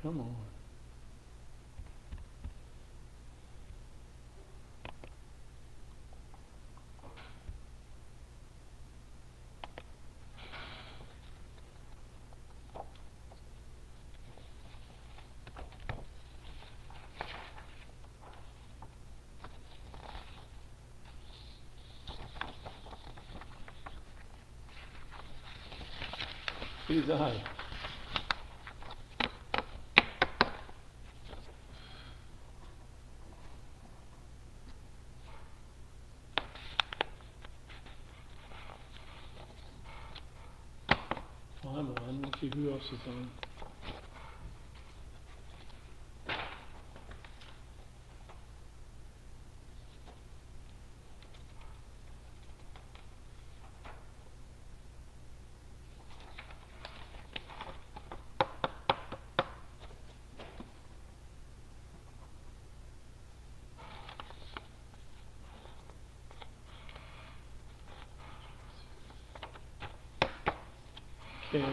Come on. His eye. Well, I'm on. Let's see who else is on. Okay.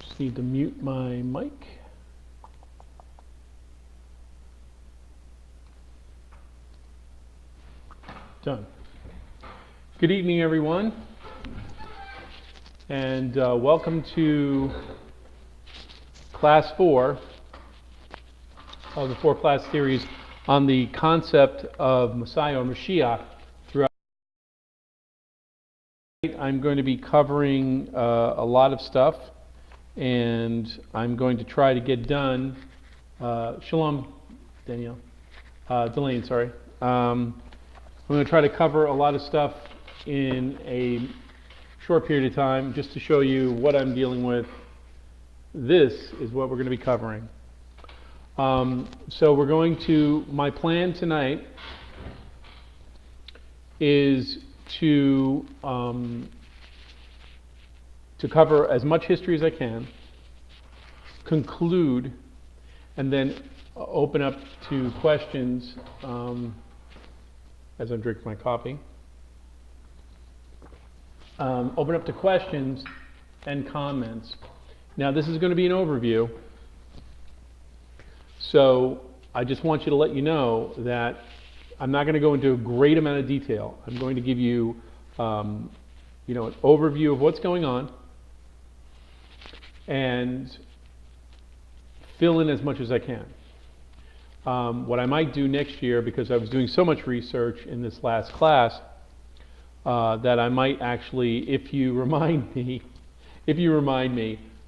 Just need to mute my mic. Done. Good evening, everyone, and welcome to Class 4 of the 4-class series on the concept of Messiah or Moshiach. Throughout, I'm going to be covering a lot of stuff, and I'm going to try to get done. Shalom, Danielle. Delane, sorry. I'm going to try to cover a lot of stuff in a short period of time just to show you what I'm dealing with. This is what we're going to be covering. So we're going to, my plan tonight is to cover as much history as I can, conclude, and then open up to questions as I'm drinking my coffee. Open up to questions and comments. Now this is going to be an overview, so I just want you to let you know that I'm not going to go into a great amount of detail. I'm going to give you, an overview of what's going on and fill in as much as I can. What I might do next year, because I was doing so much research in this last class, that I might actually, if you remind me,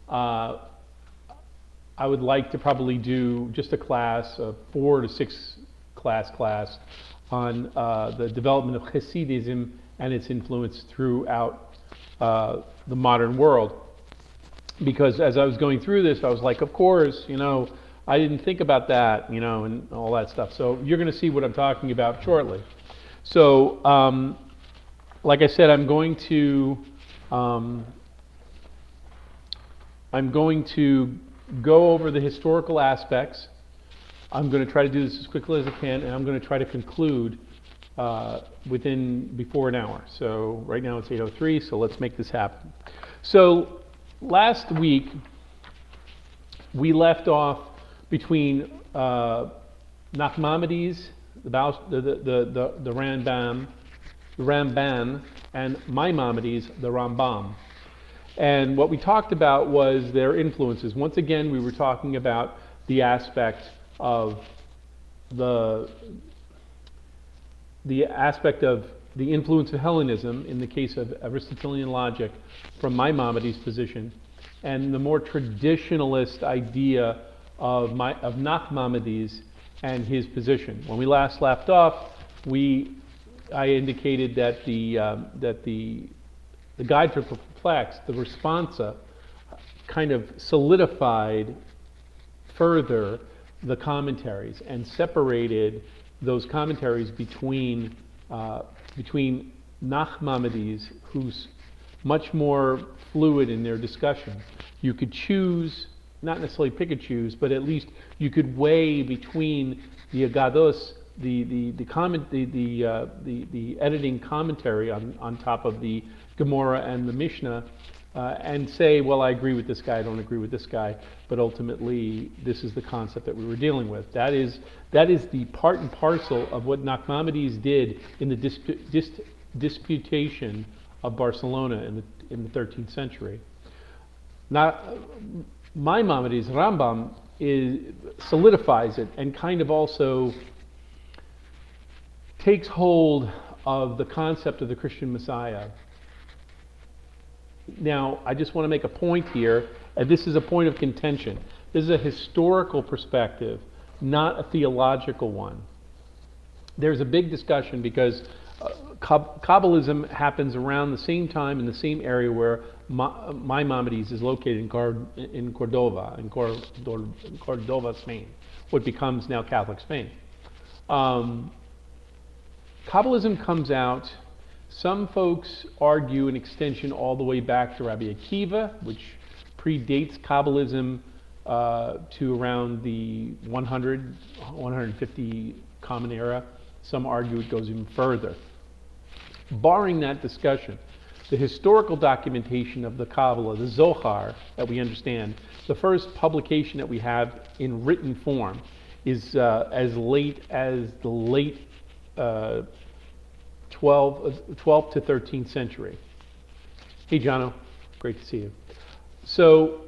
I would like to probably do just a class, a 4 to 6 class on the development of Hasidism and its influence throughout the modern world. Because as I was going through this, I was like, of course, I didn't think about that, and all that stuff. So you're going to see what I'm talking about shortly. So, like I said, I'm going to go over the historical aspects. I'm going to try to do this as quickly as I can, and I'm going to try to conclude before an hour. So right now it's 8:03, so let's make this happen. So last week we left off between Nachmanides, the Ramban, and Maimonides, the Rambam. And what we talked about was their influences. Once again, we were talking about the aspect of the influence of Hellenism in the case of Aristotelian logic from Maimonides' position, and the more traditionalist idea of Nachmanides and his position. When we last left off, I indicated that the Guide for Perplexed, the responsa, kind of solidified further the commentaries and separated those commentaries between Nachmanides, who's much more fluid in their discussion. You could choose, not necessarily pick and choose, but at least you could weigh between the Agados, the editing commentary on top of the Gemara and the Mishnah, and say, well, I agree with this guy, I don't agree with this guy, but ultimately this is the concept that we were dealing with. That is the part and parcel of what Nachmanides did in the disputation of Barcelona in the 13th century. Now, Maimonides, Rambam, solidifies it and kind of also takes hold of the concept of the Christian Messiah. Now, I just want to make a point here, and this is a point of contention. This is a historical perspective, not a theological one. There's a big discussion because Kabbalism happens around the same time in the same area where Maimonides is located in Cordova, Spain, what becomes now Catholic Spain. Kabbalism comes out. Some folks argue an extension all the way back to Rabbi Akiva, which predates Kabbalism to around the 150 Common Era. Some argue it goes even further. Barring that discussion, the historical documentation of the Kabbalah, the Zohar, that we understand, the first publication that we have in written form is as late as the late 12th to 13th century. Hey, Jono, great to see you. So,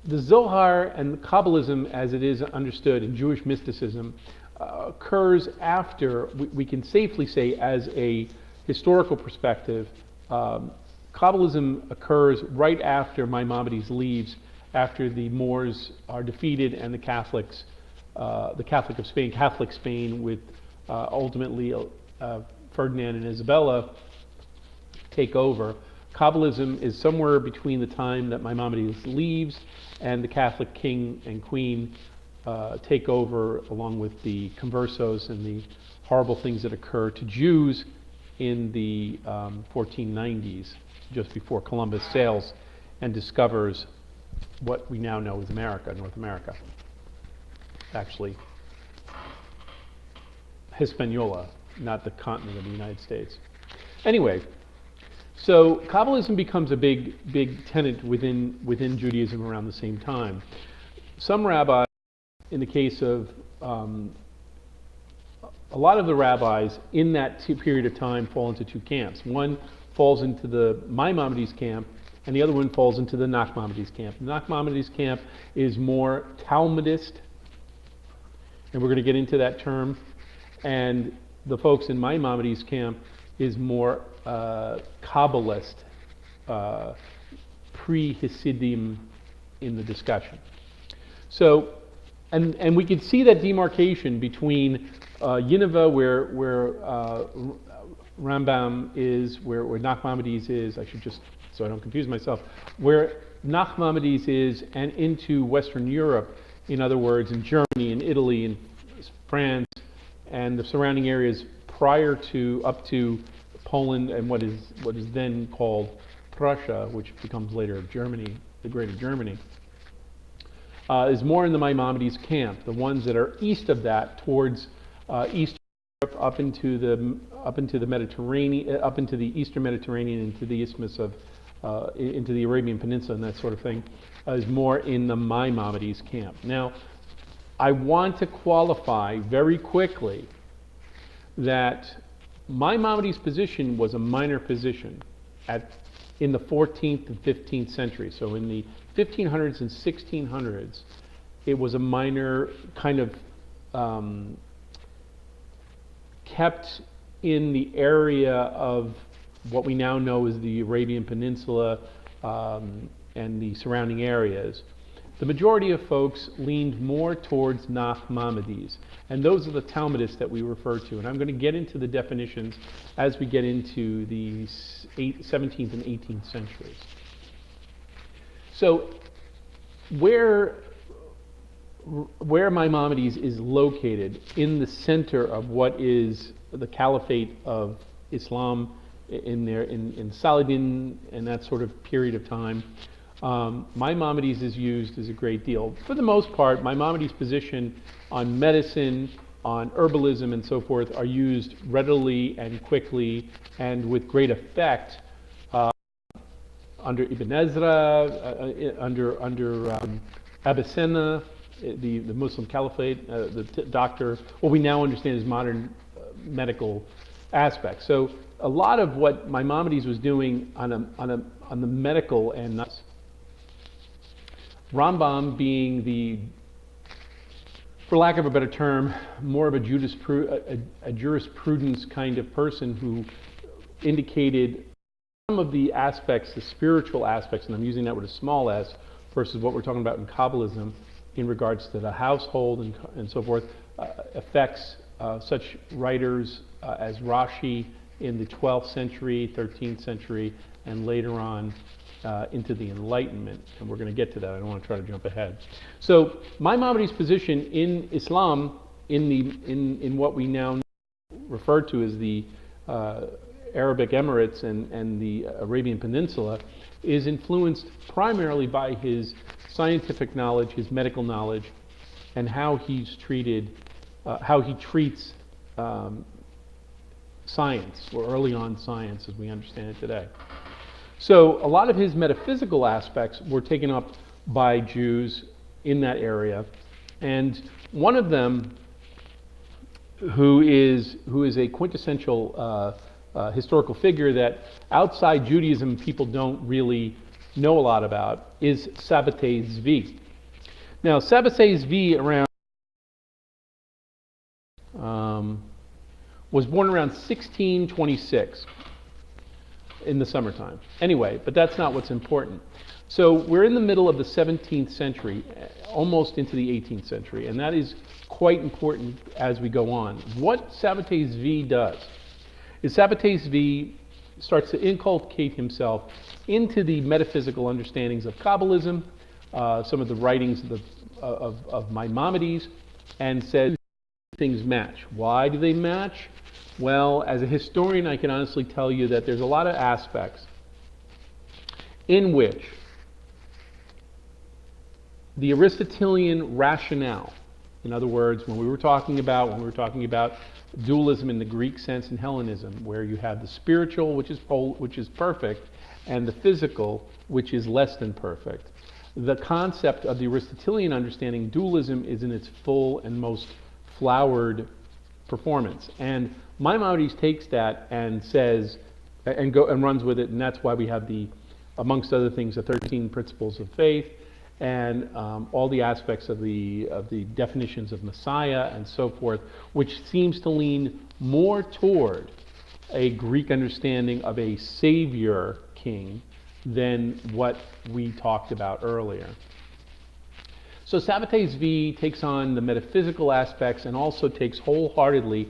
the Zohar and Kabbalism, as it is understood in Jewish mysticism, occurs after, we can safely say, as a historical perspective, Kabbalism occurs right after Maimonides leaves, after the Moors are defeated and the Catholic Spain with ultimately Ferdinand and Isabella take over. Kabbalism is somewhere between the time that Maimonides leaves and the Catholic king and queen take over, along with the conversos and the horrible things that occur to Jews in the 1490s, just before Columbus sails and discovers what we now know as America, North America. Actually, Hispaniola, not the continent of the United States. Anyway, so Kabbalism becomes a big tenet within Judaism around the same time. Some rabbis, in the case of a lot of the rabbis in that period of time, fall into two camps. One falls into the Maimonides camp, and the other one falls into the Nachmanides camp. The Nachmanides camp is more Talmudist, and we're going to get into that term. And the folks in Maimonides camp is more Kabbalist, pre-Hasidim in the discussion. So, and we can see that demarcation between Nineveh, where Rambam is, where Nachmanides is, I should just, so I don't confuse myself, where Nachmanides is, and into Western Europe, in other words, in Germany, in Italy, in France, and the surrounding areas prior to, up to Poland and what is then called Prussia, which becomes later Germany, the Greater Germany, is more in the Maimonides camp. The ones that are east of that, towards Eastern Europe, up into the Mediterranean, up into the Eastern Mediterranean, into the Isthmus of, into the Arabian Peninsula and that sort of thing, is more in the Maimonides camp. Now, I want to qualify very quickly that Maimonides' position was a minor position in the 14th and 15th century. So in the 1500s and 1600s, it was a minor kind of kept in the area of what we now know as the Arabian Peninsula and the surrounding areas. The majority of folks leaned more towards Nachmanides, and those are the Talmudists that we refer to. And I'm going to get into the definitions as we get into the 17th and 18th centuries. So, where where Maimonides is located in the center of what is the caliphate of Islam in Saladin and that sort of period of time. Maimonides is used as a great deal. For the most part, Maimonides' position on medicine, on herbalism and so forth are used readily and quickly and with great effect under Ibn Ezra, under Avicenna, the Muslim Caliphate, doctor, what we now understand as modern medical aspects. So a lot of what Maimonides was doing on the medical and Rambam being the, for lack of a better term, more of a jurisprudence kind of person who indicated some of the aspects, the spiritual aspects, and I'm using that with a small s, versus what we're talking about in Kabbalism in regards to the household and so forth, affects such writers as Rashi in the 12th century, 13th century, and later on into the Enlightenment. And we're going to get to that. I don't want to try to jump ahead. So Maimonides' position in Islam, in what we now refer to as the Arabic Emirates and the Arabian Peninsula, is influenced primarily by his scientific knowledge, his medical knowledge, and how he treats science, or early on science as we understand it today. So a lot of his metaphysical aspects were taken up by Jews in that area, and one of them, who is a quintessential historical figure that outside Judaism people don't really know a lot about, is Sabbatai Zvi. Now, Sabbatai Zvi was born around 1626 in the summertime. Anyway, but that's not what's important. So we're in the middle of the 17th century, almost into the 18th century, and that is quite important as we go on. What Sabbatai Zvi does is Sabbatai Zvi starts to inculcate himself into the metaphysical understandings of Kabbalism, some of the writings of Maimonides, and says things match. Why do they match? Well, as a historian, I can honestly tell you that there's a lot of aspects in which the Aristotelian rationale, in other words, when we were talking about dualism in the Greek sense and Hellenism, where you have the spiritual, which is perfect, and the physical, which is less than perfect. The concept of the Aristotelian understanding, dualism, is in its full and most flowered performance. And Maimonides takes that and says, and runs with it, and that's why we have amongst other things, the 13 principles of faith, and all the aspects of the definitions of Messiah and so forth, which seems to lean more toward a Greek understanding of a savior king than what we talked about earlier. So Sabbatai Zvi takes on the metaphysical aspects and also takes wholeheartedly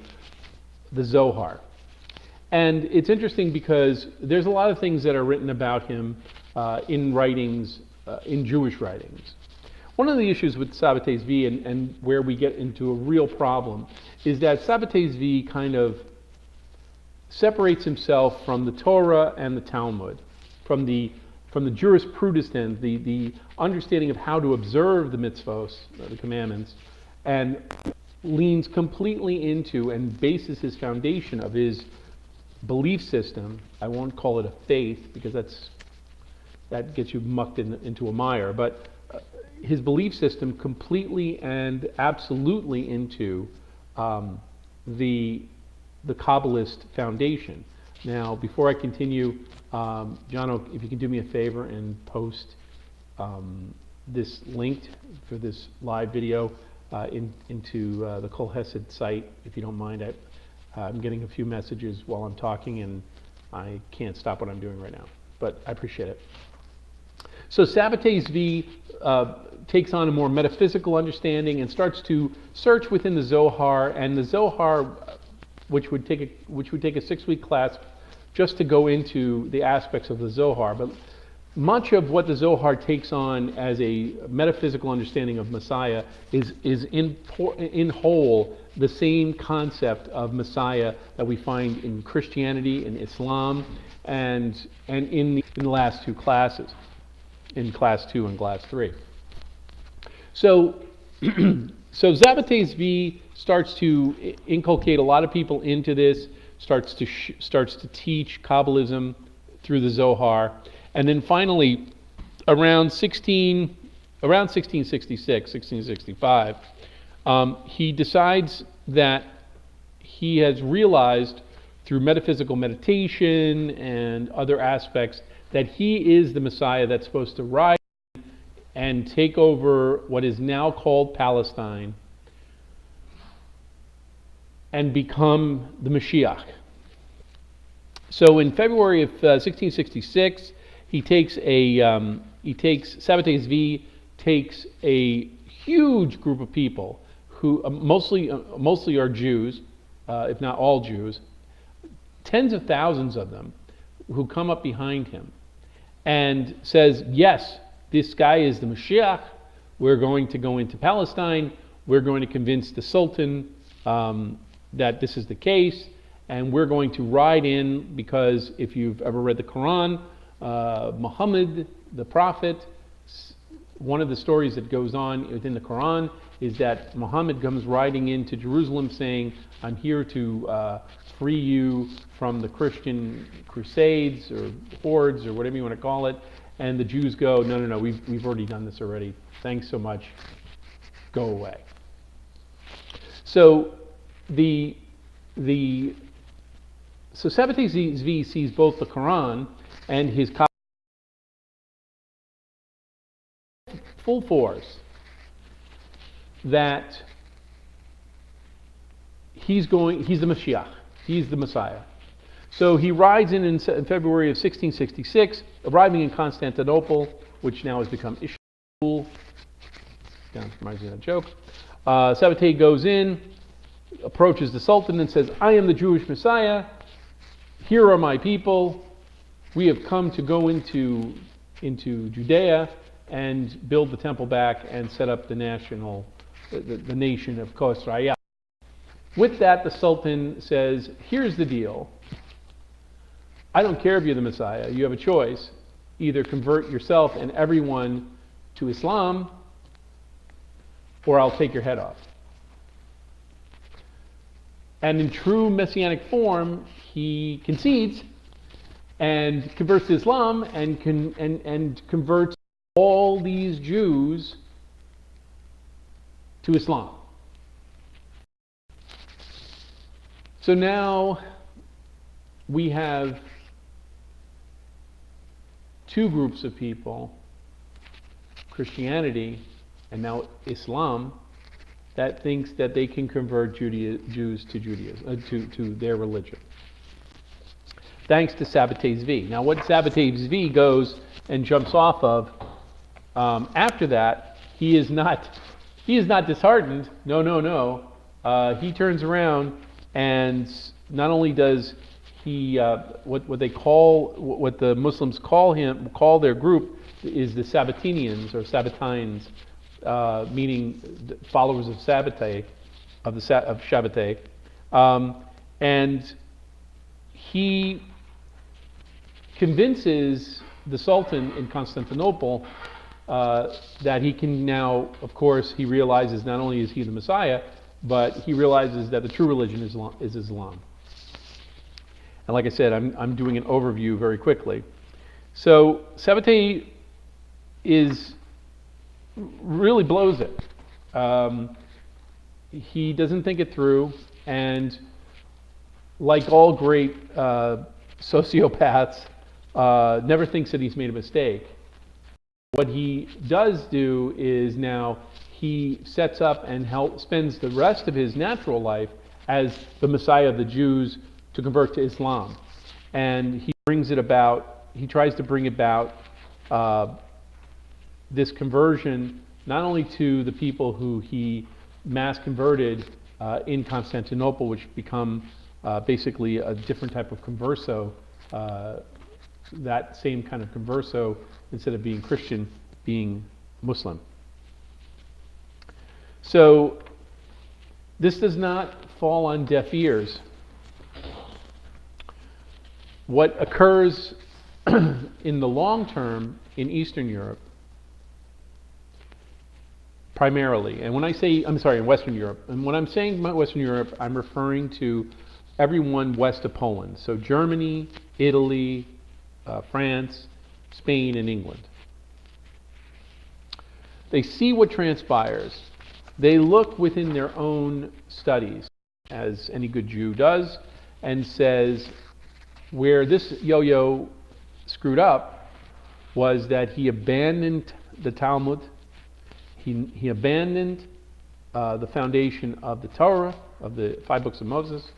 the Zohar. And it's interesting because there's a lot of things that are written about him in writings, in Jewish writings. One of the issues with Sabbatai Zvi and where we get into a real problem is that Sabbatai Zvi kind of separates himself from the Torah and the Talmud, from the jurisprudence, the understanding of how to observe the mitzvos, the commandments, and leans completely into and bases his foundation of his belief system. I won't call it a faith because that gets you mucked into a mire, but his belief system completely and absolutely into the Kabbalist foundation. Now, before I continue, John, if you can do me a favor and post this link for this live video into the Kol Hesed site, if you don't mind. I'm getting a few messages while I'm talking, and I can't stop what I'm doing right now, but I appreciate it. So Sabbatai Zvi takes on a more metaphysical understanding and starts to search within the Zohar, and the Zohar, which would take a 6-week class just to go into the aspects of the Zohar. But much of what the Zohar takes on as a metaphysical understanding of Messiah is in whole the same concept of Messiah that we find in Christianity, in Islam, and in the last two classes, in class 2 and class 3. So, so Zabbatai Zvi starts to inculcate a lot of people into this, starts to teach Kabbalism through the Zohar, and then finally, around 1666, 1665, he decides that he has realized through metaphysical meditation and other aspects that he is the Messiah that's supposed to rise and take over what is now called Palestine and become the Moshiach. So in February of 1666, Sabbatai Zvi takes a huge group of people who mostly are Jews, if not all Jews, tens of thousands of them, who come up behind him and says, yes, this guy is the Moshiach. We're going to go into Palestine. We're going to convince the Sultan that this is the case, and we're going to ride in, because if you've ever read the Quran, Muhammad, the prophet, one of the stories that goes on within the Quran is that Muhammad comes riding into Jerusalem saying, I'm here to free you from the Christian crusades or hordes or whatever you want to call it. And the Jews go, no, we've already done this already. Thanks so much. Go away. So Sabbatai Zvi sees both the Quran and his full force that he's the Mashiach, he's the Messiah. So he rides in February of 1666, arriving in Constantinople, which now has become Istanbul. Reminds me of that joke. Sabbatai goes in, approaches the Sultan and says, I am the Jewish Messiah. Here are my people. We have come to go into Judea and build the temple back and set up the nation of Israel. With that, the Sultan says, here's the deal. I don't care if you're the Messiah. You have a choice. Either convert yourself and everyone to Islam, or I'll take your head off. And in true messianic form, he concedes and converts to Islam and converts all these Jews to Islam. So now we have two groups of people, Christianity and now Islam, that thinks that they can convert Jews to Judaism, to their religion. Thanks to Sabbatai Zvi. Now what Sabbatai Zvi goes and jumps off of, after that, he is not disheartened. No. He turns around and not only does he what the Muslims call their group is the Sabbatinians or Sabbatines, meaning followers of Sabbatai, of Shabbatai, and he convinces the Sultan in Constantinople that he can now, of course, he realizes not only is he the Messiah, but he realizes that the true religion is Islam. And like I said, I'm doing an overview very quickly. So Sabbatai really blows it. He doesn't think it through, and like all great sociopaths, never thinks that he's made a mistake. What he does do is now he sets up and spends the rest of his natural life as the Messiah of the Jews to convert to Islam. And he tries to bring about this conversion not only to the people who he mass converted in Constantinople, which become basically a different type of converso that same kind of converso, instead of being Christian, being Muslim. So this does not fall on deaf ears. What occurs in the long term in Eastern Europe, primarily, and when I say, I'm sorry, in Western Europe, and when I'm saying about Western Europe, I'm referring to everyone west of Poland. So Germany, Italy, France, Spain, and England. They see what transpires. They look within their own studies, as any good Jew does, and says, where this yo-yo screwed up was that he abandoned the Talmud, he abandoned the foundation of the Torah, of the 5 books of Moses,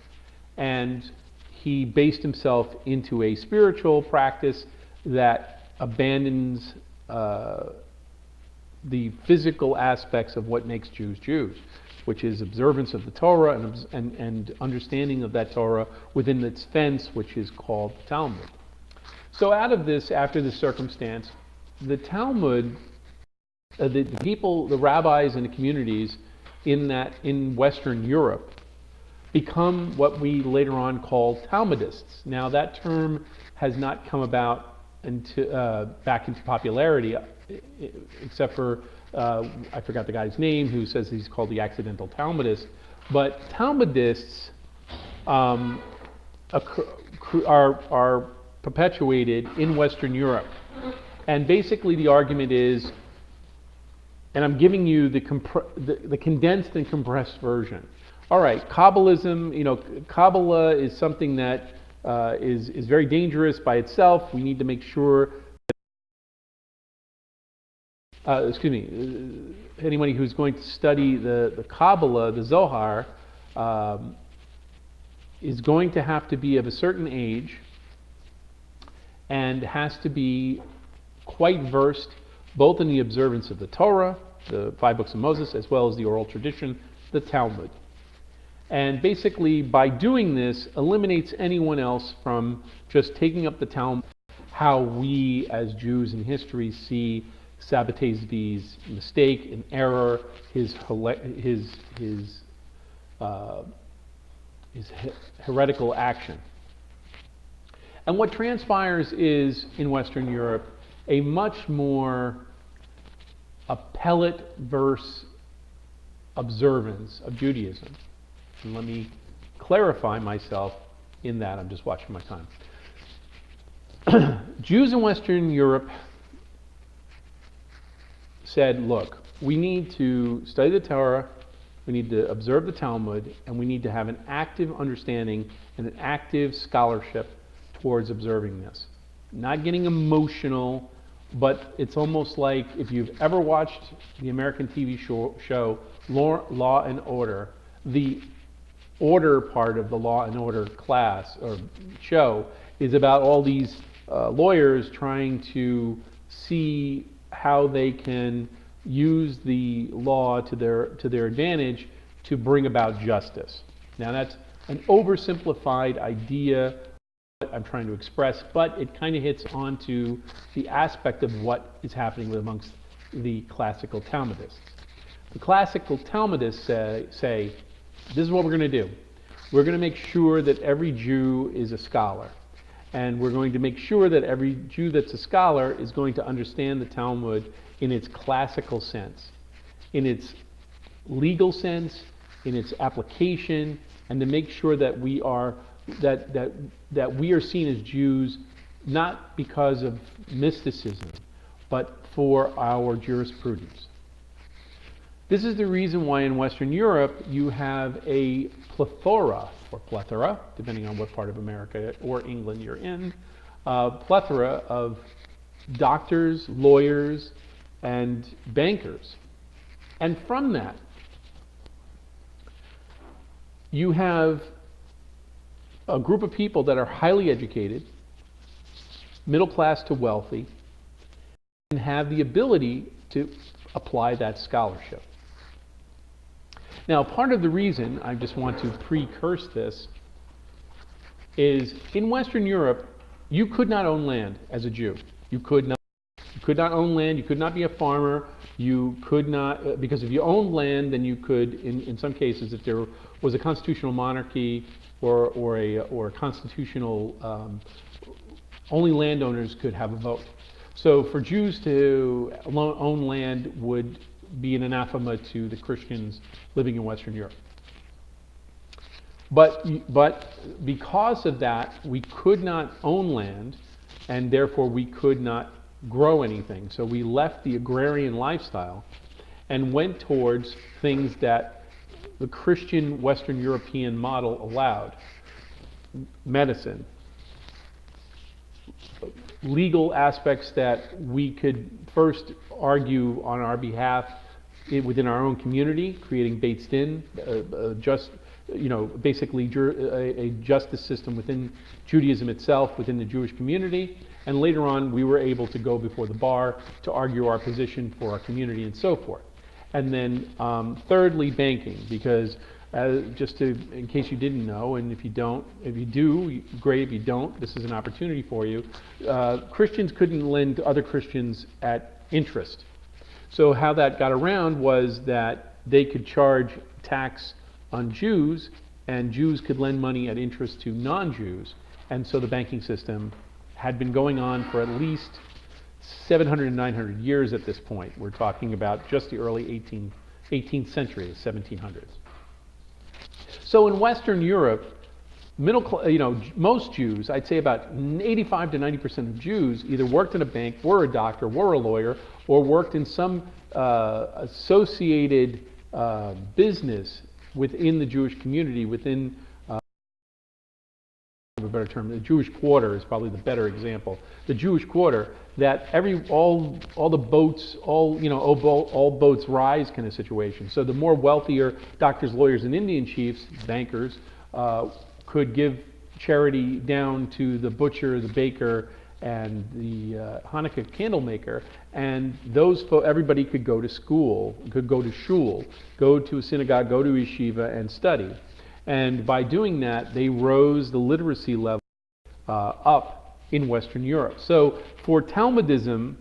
and he based himself into a spiritual practice that abandons the physical aspects of what makes Jews Jews, which is observance of the Torah and understanding of that Torah within its fence, which is called the Talmud. So out of this, after this circumstance, the Talmud, the people, the rabbis and the communities in Western Europe become what we later on call Talmudists. Now that term has not come about back into popularity, except for, I forgot the guy's name, who says he's called the accidental Talmudist. But Talmudists are perpetuated in Western Europe. And basically the argument is, and I'm giving you the condensed and compressed version. All right, Kabbalism, Kabbalah is something that is very dangerous by itself. We need to make sure anybody who's going to study the Kabbalah, the Zohar, is going to have to be of a certain age and has to be quite versed both in the observance of the Torah, the 5 books of Moses, as well as the oral tradition, the Talmud. And basically, by doing this, eliminates anyone else from just taking up the Talmud, how we as Jews in history see Sabbatei Zvi's mistake and error, his heretical action. And what transpires is, in Western Europe, a much more appellate verse observance of Judaism. And let me clarify myself in that. I'm just watching my time. Jews in Western Europe said, look, we need to study the Torah, we need to observe the Talmud, and we need to have an active understanding and an active scholarship towards observing this. Not getting emotional, but it's almost like if you've ever watched the American TV show Law and Order, the order part of the Law and Order class or show is about all these lawyers trying to see how they can use the law to their advantage to bring about justice. Now that's an oversimplified idea I'm trying to express, but it kind of hits onto the aspect of what is happening amongst the classical Talmudists. The classical Talmudists say, this is what we're going to do. We're going to make sure that every Jew is a scholar. And we're going to make sure that every Jew that's a scholar is going to understand the Talmud in its classical sense, in its legal sense, in its application, and to make sure that we are seen as Jews not because of mysticism, but for our jurisprudence. This is the reason why in Western Europe you have a plethora, depending on what part of America or England you're in, plethora of doctors, lawyers, and bankers. And from that, you have a group of people that are highly educated, middle class to wealthy, and have the ability to apply that scholarship. Now, part of the reason I just want to precurse this is in Western Europe, You could not own land as a Jew. You could not. You could not own land. You could not be a farmer. You could not, because if you owned land, then you could, in some cases, if there was a constitutional monarchy or a constitutional, only landowners could have a vote. So for Jews to own land would be an anathema to the Christians living in Western Europe. But because of that, we could not own land, and therefore we could not grow anything. So we left the agrarian lifestyle and went towards things that the Christian Western European model allowed. Medicine, legal aspects that we could first argue on our behalf within our own community, creating Beit Din, basically a justice system within Judaism itself, within the Jewish community. And later on, we were able to go before the bar to argue our position for our community and so forth. And then thirdly, banking, because in case you didn't know, and if you do, great. If you don't, this is an opportunity for you. Christians couldn't lend to other Christians at interest. So how that got around was that they could charge tax on Jews, and Jews could lend money at interest to non-Jews. And so the banking system had been going on for at least 700 and 900 years at this point. We're talking about just the early 18th century, the 1700s. So in Western Europe, most Jews, I'd say about 85 to 90% of Jews either worked in a bank, were a doctor, were a lawyer, or worked in some associated business within the Jewish community, within a better term, the Jewish quarter is probably the better example. The Jewish quarter, that all the boats, all boats rise kind of situation. So the more wealthier doctors, lawyers, and Indian chiefs, bankers, could give charity down to the butcher, the baker, and the Hanukkah candle maker, and everybody could go to school, could go to shul, go to a synagogue, go to yeshiva, and study. And by doing that, they rose the literacy level up in Western Europe. So for Talmudism,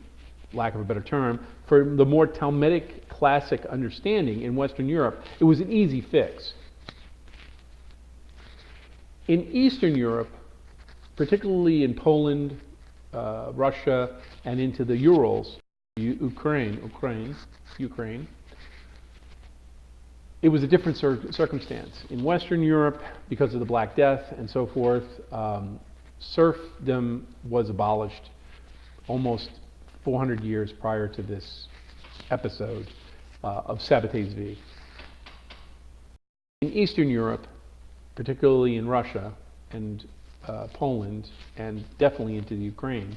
lack of a better term, for the more Talmudic classic understanding in Western Europe, it was an easy fix. In Eastern Europe, particularly in Poland, Russia, and into the Urals, Ukraine, it was a different circumstance. In Western Europe, because of the Black Death and so forth, serfdom was abolished almost 400 years prior to this episode of Sabbatai Zvi. In Eastern Europe, particularly in Russia and Poland, and definitely into the Ukraine,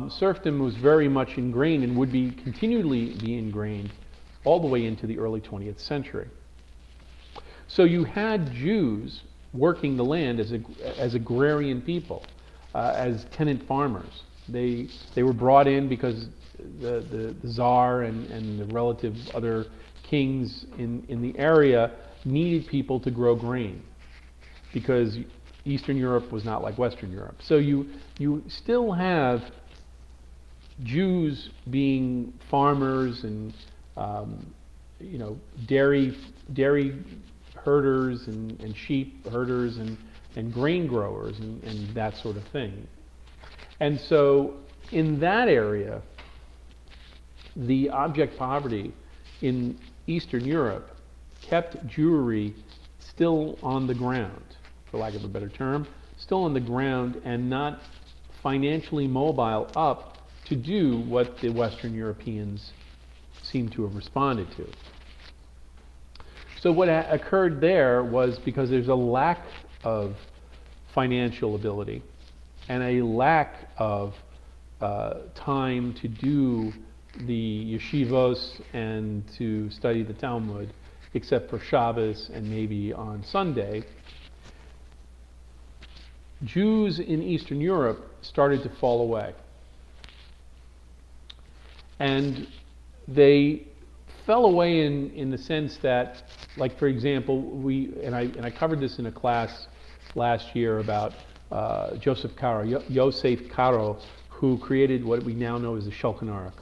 serfdom was very much ingrained and would continually be ingrained all the way into the early 20th century. So you had Jews working the land as agrarian people, as tenant farmers. They were brought in because the Tsar and the relative other kings in the area needed people to grow grain, because Eastern Europe was not like Western Europe. So you still have Jews being farmers and dairy herders and sheep herders and grain growers and that sort of thing. And so in that area, the object poverty in Eastern Europe kept Jewry still on the ground, for lack of a better term, still on the ground and not financially mobile up to do what the Western Europeans seem to have responded to. So what occurred there was, because there's a lack of financial ability and a lack of time to do the yeshivos and to study the Talmud, except for Shabbos and maybe on Sunday, Jews in Eastern Europe started to fall away. And they fell away in the sense that, like, for example, I covered this in a class last year about Joseph Caro, Yosef Caro, who created what we now know as the Shulchan Aruch.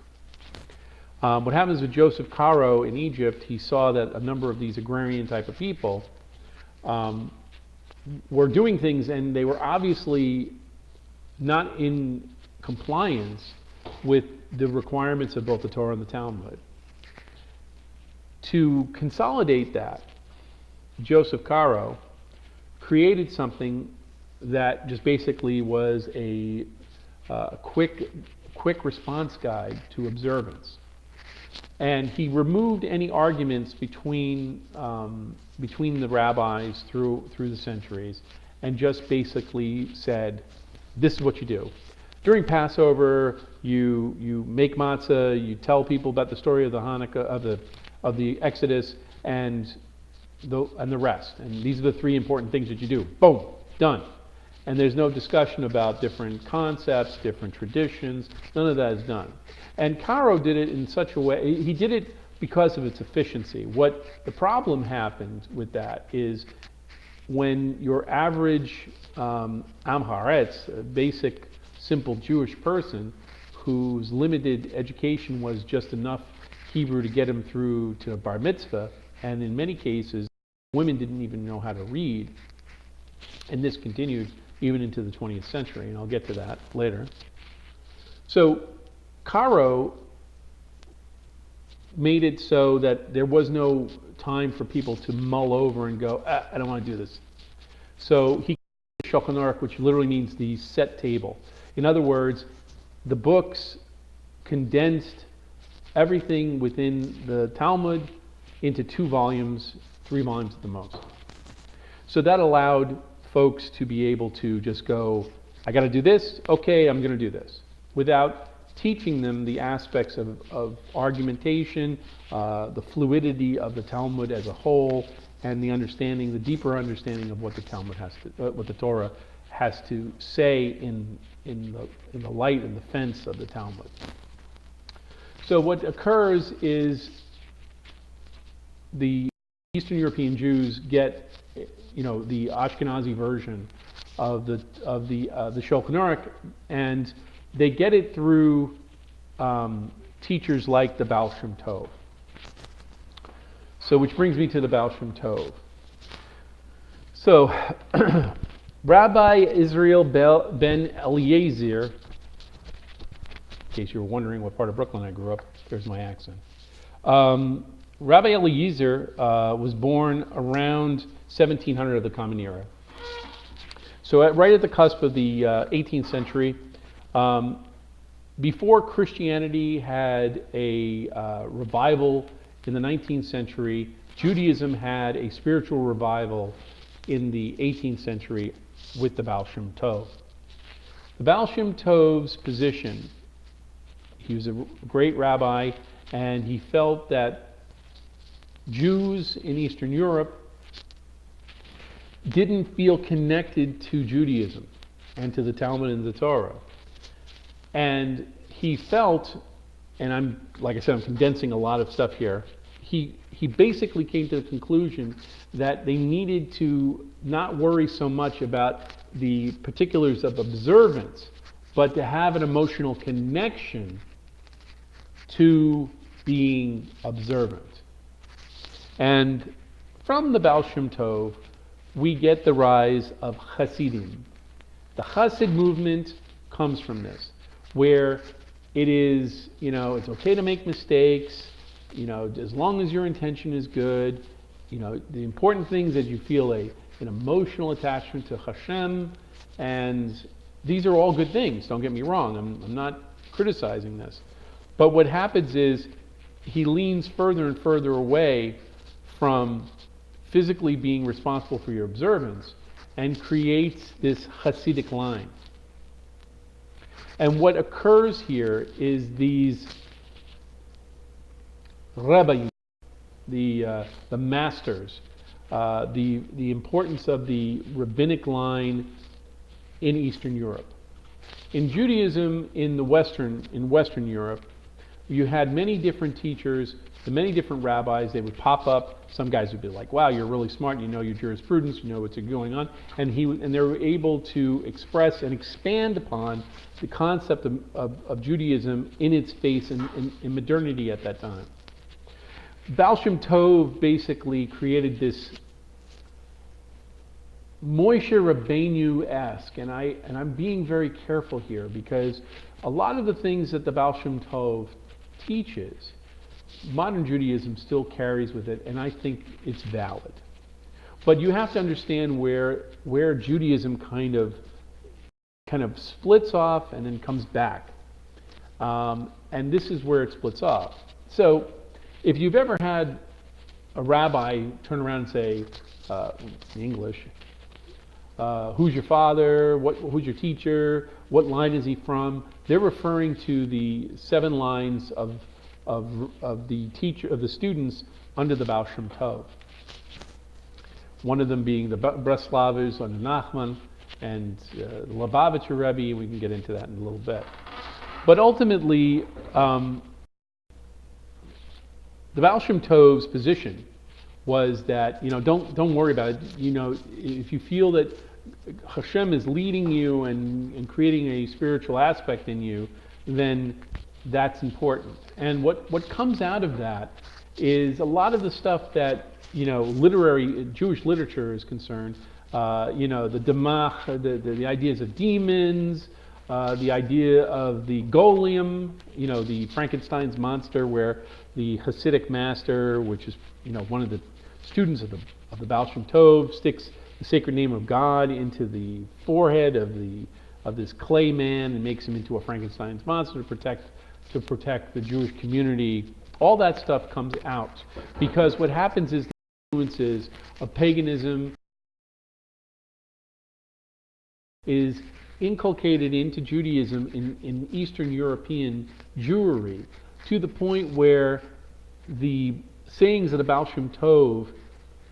What happens with Joseph Caro in Egypt, he saw that a number of these agrarian type of people were doing things, and they were obviously not in compliance with the requirements of both the Torah and the Talmud. To consolidate that, Joseph Caro created something that just basically was a quick response guide to observance. And he removed any arguments between the rabbis through the centuries, and just basically said, this is what you do. During Passover, you make matzah, you tell people about the story of the Hanukkah, of the Exodus, and the rest. And these are the three important things that you do. Boom, done. And there's no discussion about different concepts, different traditions. None of that is done. And Caro did it in such a way, he did it because of its efficiency. What the problem happened with that is when your average Am Haaretz, a basic, simple Jewish person whose limited education was just enough Hebrew to get him through to a bar mitzvah, and in many cases, women didn't even know how to read, and this continued even into the 20th century, and I'll get to that later. So Caro made it so that there was no time for people to mull over and go, I don't want to do this. So he created Shulchan Aruch, which literally means the set table. In other words, the books condensed everything within the Talmud into 2 volumes, 3 volumes at the most. So that allowed folks to be able to just go, I got to do this, okay, I'm going to do this, without teaching them the aspects of argumentation, the fluidity of the Talmud as a whole, and the understanding, the deeper understanding of what the Talmud has to, what the Torah has to say in the light and the fence of the Talmud. So what occurs is the Eastern European Jews get, the Ashkenazi version of the Shulchan Aruch, and they get it through teachers like the Baal Shem Tov. So, which brings me to the Baal Shem Tov. So, Rabbi Israel ben Eliezer, in case you were wondering what part of Brooklyn I grew up, there's my accent. Rabbi Eliezer was born around 1700 of the Common Era. So right at the cusp of the 18th century, before Christianity had a revival in the 19th century, Judaism had a spiritual revival in the 18th century with the Baal Shem Tov. The Baal Shem Tov's position, he was a great rabbi, and he felt that Jews in Eastern Europe didn't feel connected to Judaism and to the Talmud and the Torah. And he felt, and like I said, I'm condensing a lot of stuff here, he basically came to the conclusion that they needed to not worry so much about the particulars of observance, but to have an emotional connection to being observant. And from the Baal Shem Tov, we get the rise of Hasidim. The Hasid movement comes from this, where it is, it's okay to make mistakes, as long as your intention is good. The important thing is that you feel an emotional attachment to Hashem, and these are all good things, don't get me wrong, I'm not criticizing this. But what happens is he leans further and further away from physically being responsible for your observance and creates this Hasidic line. And what occurs here is these rabbis, the masters, the importance of the rabbinic line in Eastern Europe. In Judaism, in Western Europe, you had many different teachers, the many different rabbis. They would pop up. Some guys would be like, "Wow, you're really smart. You know your jurisprudence. You know what's going on." And they were able to express and expand upon the concept of Judaism in its face in modernity at that time. Baal Shem Tov basically created this Moshe Rabbeinu-esque, and I'm being very careful here because a lot of the things that the Baal Shem Tov teaches, modern Judaism still carries with it, and I think it's valid. But you have to understand where Judaism kind of splits off and then comes back, and this is where it splits off. So, if you've ever had a rabbi turn around and say, in English, who's your father? Who's your teacher? What line is he from? They're referring to the 7 lines of the students under the Baal Shem Tov. One of them being the Breslavers under Nachman and the Lubavitcher Rebbe. We can get into that in a little bit. But ultimately, the Baal Shem Tov's position was that, don't worry about it. If you feel that Hashem is leading you and creating a spiritual aspect in you, then that's important. And what comes out of that is a lot of the stuff that, literary, Jewish literature is concerned, the Demach, the ideas of demons, the idea of the Golem, the Frankenstein's monster, where the Hasidic master, which is, one of the students of the Baal Shem Tov, sticks the sacred name of God into the forehead of this clay man and makes him into a Frankenstein's monster to protect the Jewish community. All that stuff comes out because what happens is the influences of paganism is inculcated into Judaism in Eastern European Jewry to the point where the sayings of the Baal Shem Tov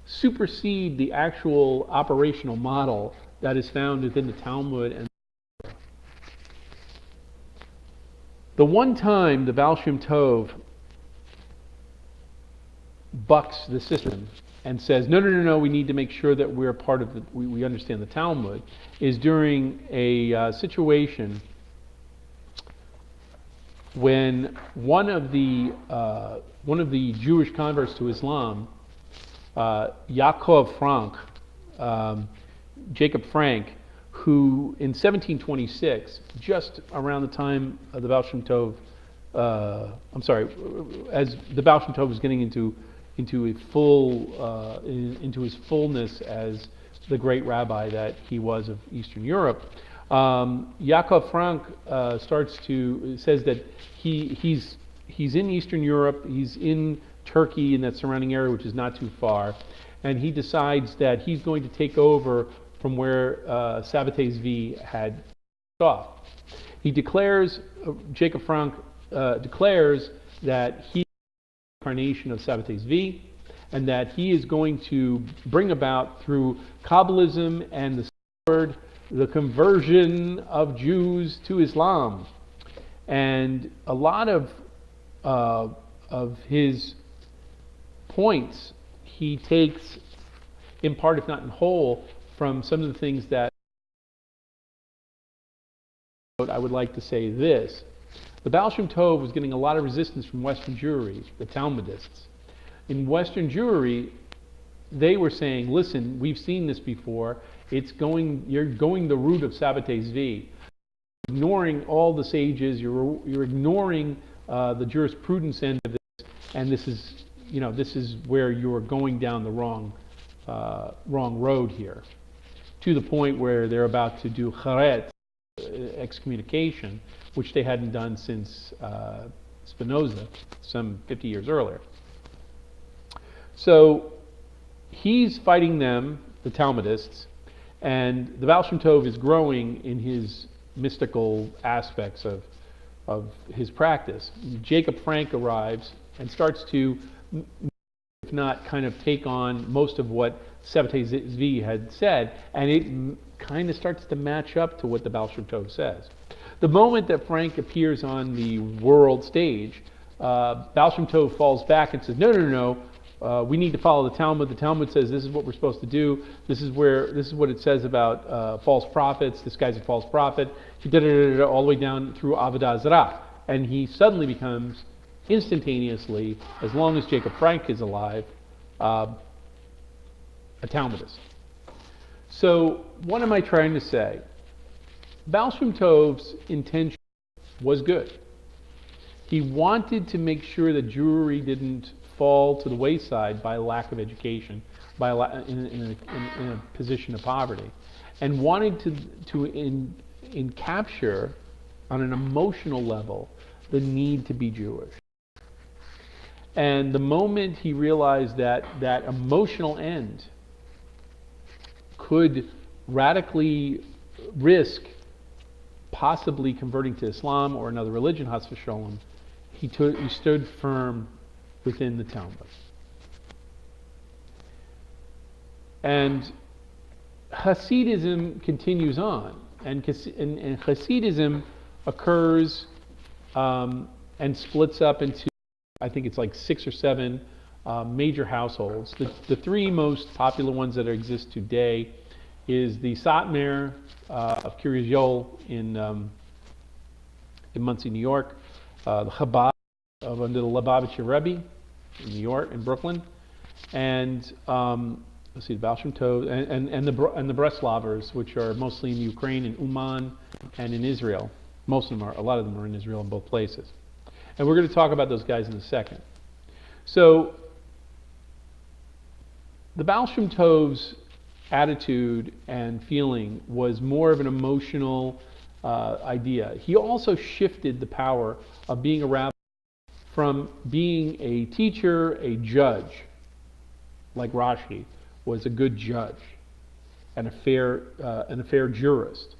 supersede the actual operational model that is found within the Talmud. And the one time the Baal Shem Tov bucks the system and says, no, we need to make sure that we're part of we understand the Talmud, is during a situation when one of the Jewish converts to Islam, Yaakov Frank, Jacob Frank, who in 1726, just around the time of the Baal Shem Tov, as the Baal Shem Tov was getting into his fullness as the great rabbi that he was of Eastern Europe, Yaakov Frank says that he's in Eastern Europe, he's in Turkey in that surrounding area, which is not too far, and he decides that he's going to take over from where Sabbatai Zvi had off. He declares, Jacob Frank declares that he is the incarnation of Sabbatai Zvi, and that he is going to bring about through Kabbalism and the sword the conversion of Jews to Islam. And a lot of his points he takes in part, if not in whole, from some of the things that I would like to say this. The Baal Shem Tov was getting a lot of resistance from Western Jewry, the Talmudists. In Western Jewry, they were saying, listen, we've seen this before. You're going the route of Sabbatai Zvi. Ignoring all the sages, you're ignoring the jurisprudence end of this, and this is where you're going down the wrong road here, to the point where they're about to do charet, excommunication, which they hadn't done since Spinoza, some 50 years earlier. So he's fighting them, the Talmudists, and the Baal Shem Tov is growing in his mystical aspects of his practice. Jacob Frank arrives and starts to, if not kind of take on most of what Sabbatai Zvi had said, and it kind of starts to match up to what the Baal Shem Tov says. The moment that Frank appears on the world stage, Baal Shem Tov falls back and says, no, we need to follow the Talmud. The Talmud says this is what we're supposed to do. This is what it says about false prophets. This guy's a false prophet. All the way down through Avodah Zarah. And he suddenly becomes, instantaneously, as long as Jacob Frank is alive, a Talmudist. So what am I trying to say? Baal Shem Tov's intention was good. He wanted to make sure that Jewry didn't fall to the wayside by lack of education, in a position of poverty, and wanted to capture on an emotional level the need to be Jewish. And the moment he realized that that emotional end could radically risk possibly converting to Islam or another religion, Chas v'sholem, he stood firm within the Talmud. And Hasidism continues on, and Hasidism occurs and splits up into, I think it's like 6 or 7 major households. The 3 most popular ones that exist today is the Satmar of Kiryas Yoel in Monsey, New York, the Chabad under the Lubavitcher Rebbe in New York, in Brooklyn, and let's see, the Baal Shem Tov, and the Breslavers, which are mostly in Ukraine, in Uman, and in Israel. A lot of them are in Israel in both places. And we're going to talk about those guys in a second. So, the Baal Shem Tov's attitude and feeling was more of an emotional idea. He also shifted the power of being a rabbi from being a teacher, a judge, like Rashi was a good judge and a fair jurist,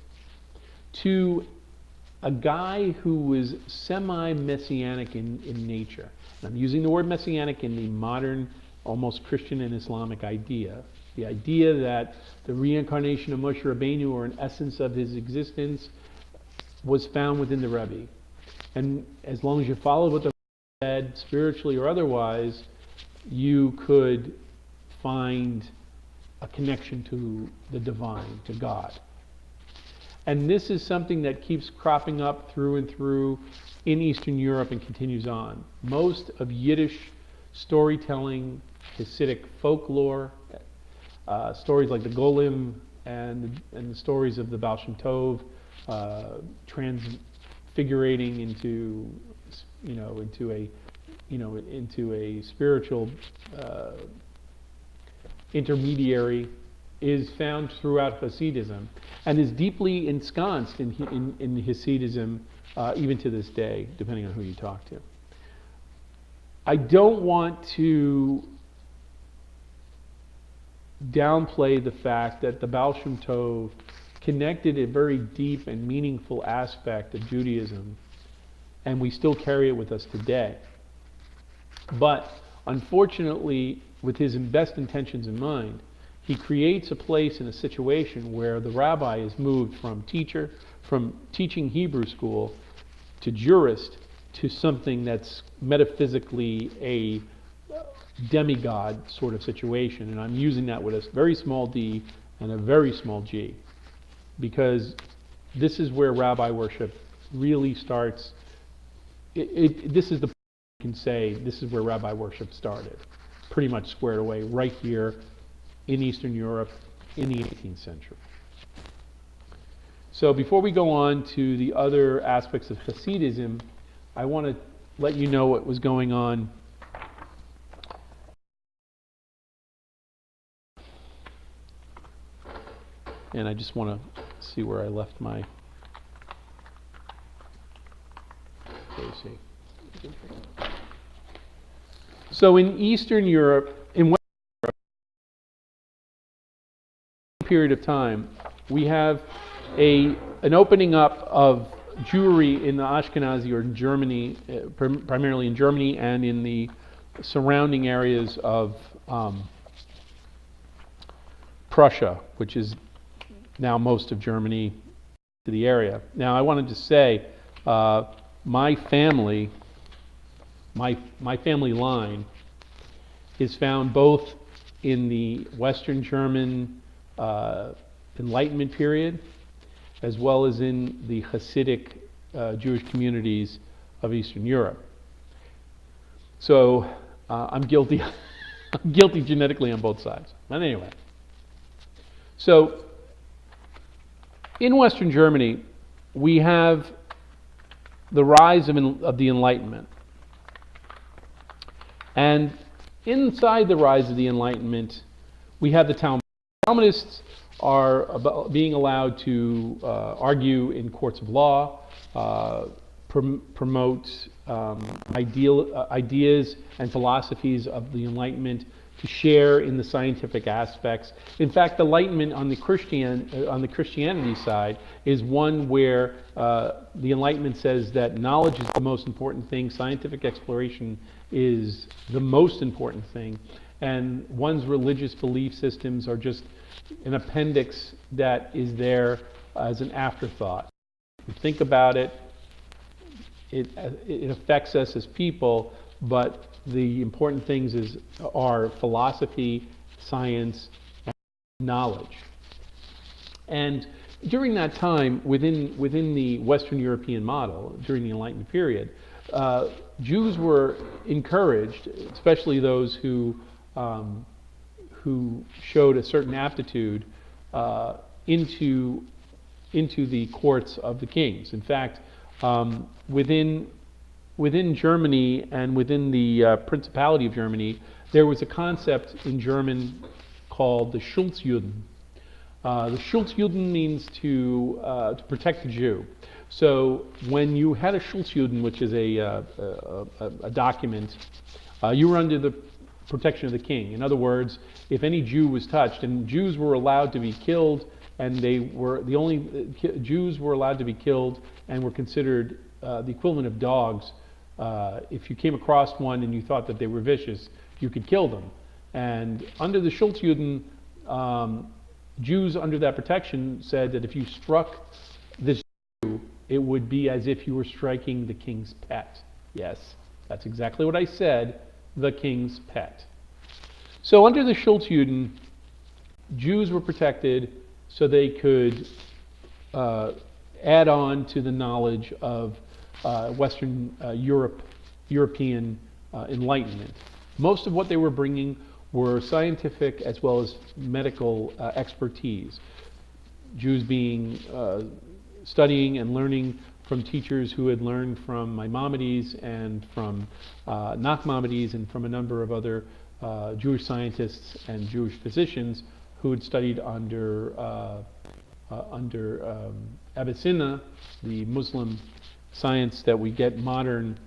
to a guy who was semi-messianic in nature. And I'm using the word messianic in the modern, almost Christian and Islamic idea. The idea that the reincarnation of Moshe Rabbeinu, or an essence of his existence, was found within the Rebbe. And as long as you followed what the Rebbe said, spiritually or otherwise, you could find a connection to the divine, to God. And this is something that keeps cropping up through and through in Eastern Europe and continues on. Most of Yiddish storytelling, Hasidic folklore, stories like the Golim and the stories of the Baal Shem Tov, transfigurating into a spiritual intermediary, is found throughout Hasidism and is deeply ensconced in Hasidism even to this day, depending on who you talk to. I don't want to downplay the fact that the Baal Shem Tov connected a very deep and meaningful aspect of Judaism, and we still carry it with us today. But unfortunately, with his best intentions in mind, he creates a place in a situation where the rabbi is moved from teaching Hebrew school to jurist to something that's metaphysically a demigod sort of situation. And I'm using that with a very small d and a very small g, because this is where rabbi worship really starts. This is the point you can say this is where rabbi worship started, pretty much squared away right here in Eastern Europe in the 18th century. So before we go on to the other aspects of Hasidism, I want to let you know what was going on and I just want to see where I left my So in Eastern Europe, in Western Europe, period of time, we have an opening up of Jewry in the Ashkenazi, or in Germany, primarily in Germany and in the surrounding areas of Prussia, which is now most of Germany, to the area. Now I wanted to say, my family my family line is found both in the Western German Enlightenment period, as well as in the Hasidic Jewish communities of Eastern Europe. So I'm guilty. I'm guilty genetically on both sides. But anyway, so in Western Germany, we have the rise of the Enlightenment. And inside the rise of the Enlightenment, we have the Talmud. Talmudists are being allowed to argue in courts of law, promote ideas and philosophies of the Enlightenment, to share in the scientific aspects. In fact, the Enlightenment on the Christianity side is one where the Enlightenment says that knowledge is the most important thing, scientific exploration is the most important thing, and one's religious belief systems are just an appendix that is there as an afterthought. If you think about it, it affects us as people, but the important things are philosophy, science, and knowledge. And during that time, within the Western European model, during the Enlightenment period, Jews were encouraged, especially those who showed a certain aptitude, into the courts of the kings. In fact, within Germany and within the Principality of Germany, there was a concept in German called the Schutzjuden. The Schutzjuden means to protect the Jew. So when you had a Schutzjuden, which is a document, you were under the protection of the king. In other words, if any Jew was touched, and Jews were allowed to be killed, and they were the only Jews were allowed to be killed and were considered the equivalent of dogs. If you came across one and you thought that they were vicious, you could kill them. And under the Schutzjuden, Jews under that protection said that if you struck this Jew, it would be as if you were striking the king's pet. Yes, that's exactly what I said, the king's pet. So under the Schutzjuden, Jews were protected so they could add on to the knowledge of Western European Enlightenment. Most of what they were bringing were scientific as well as medical expertise. Jews being studying and learning from teachers who had learned from Maimonides and from Nachmanides and from a number of other Jewish scientists and Jewish physicians who had studied under Avicenna, the Muslim science that we get modern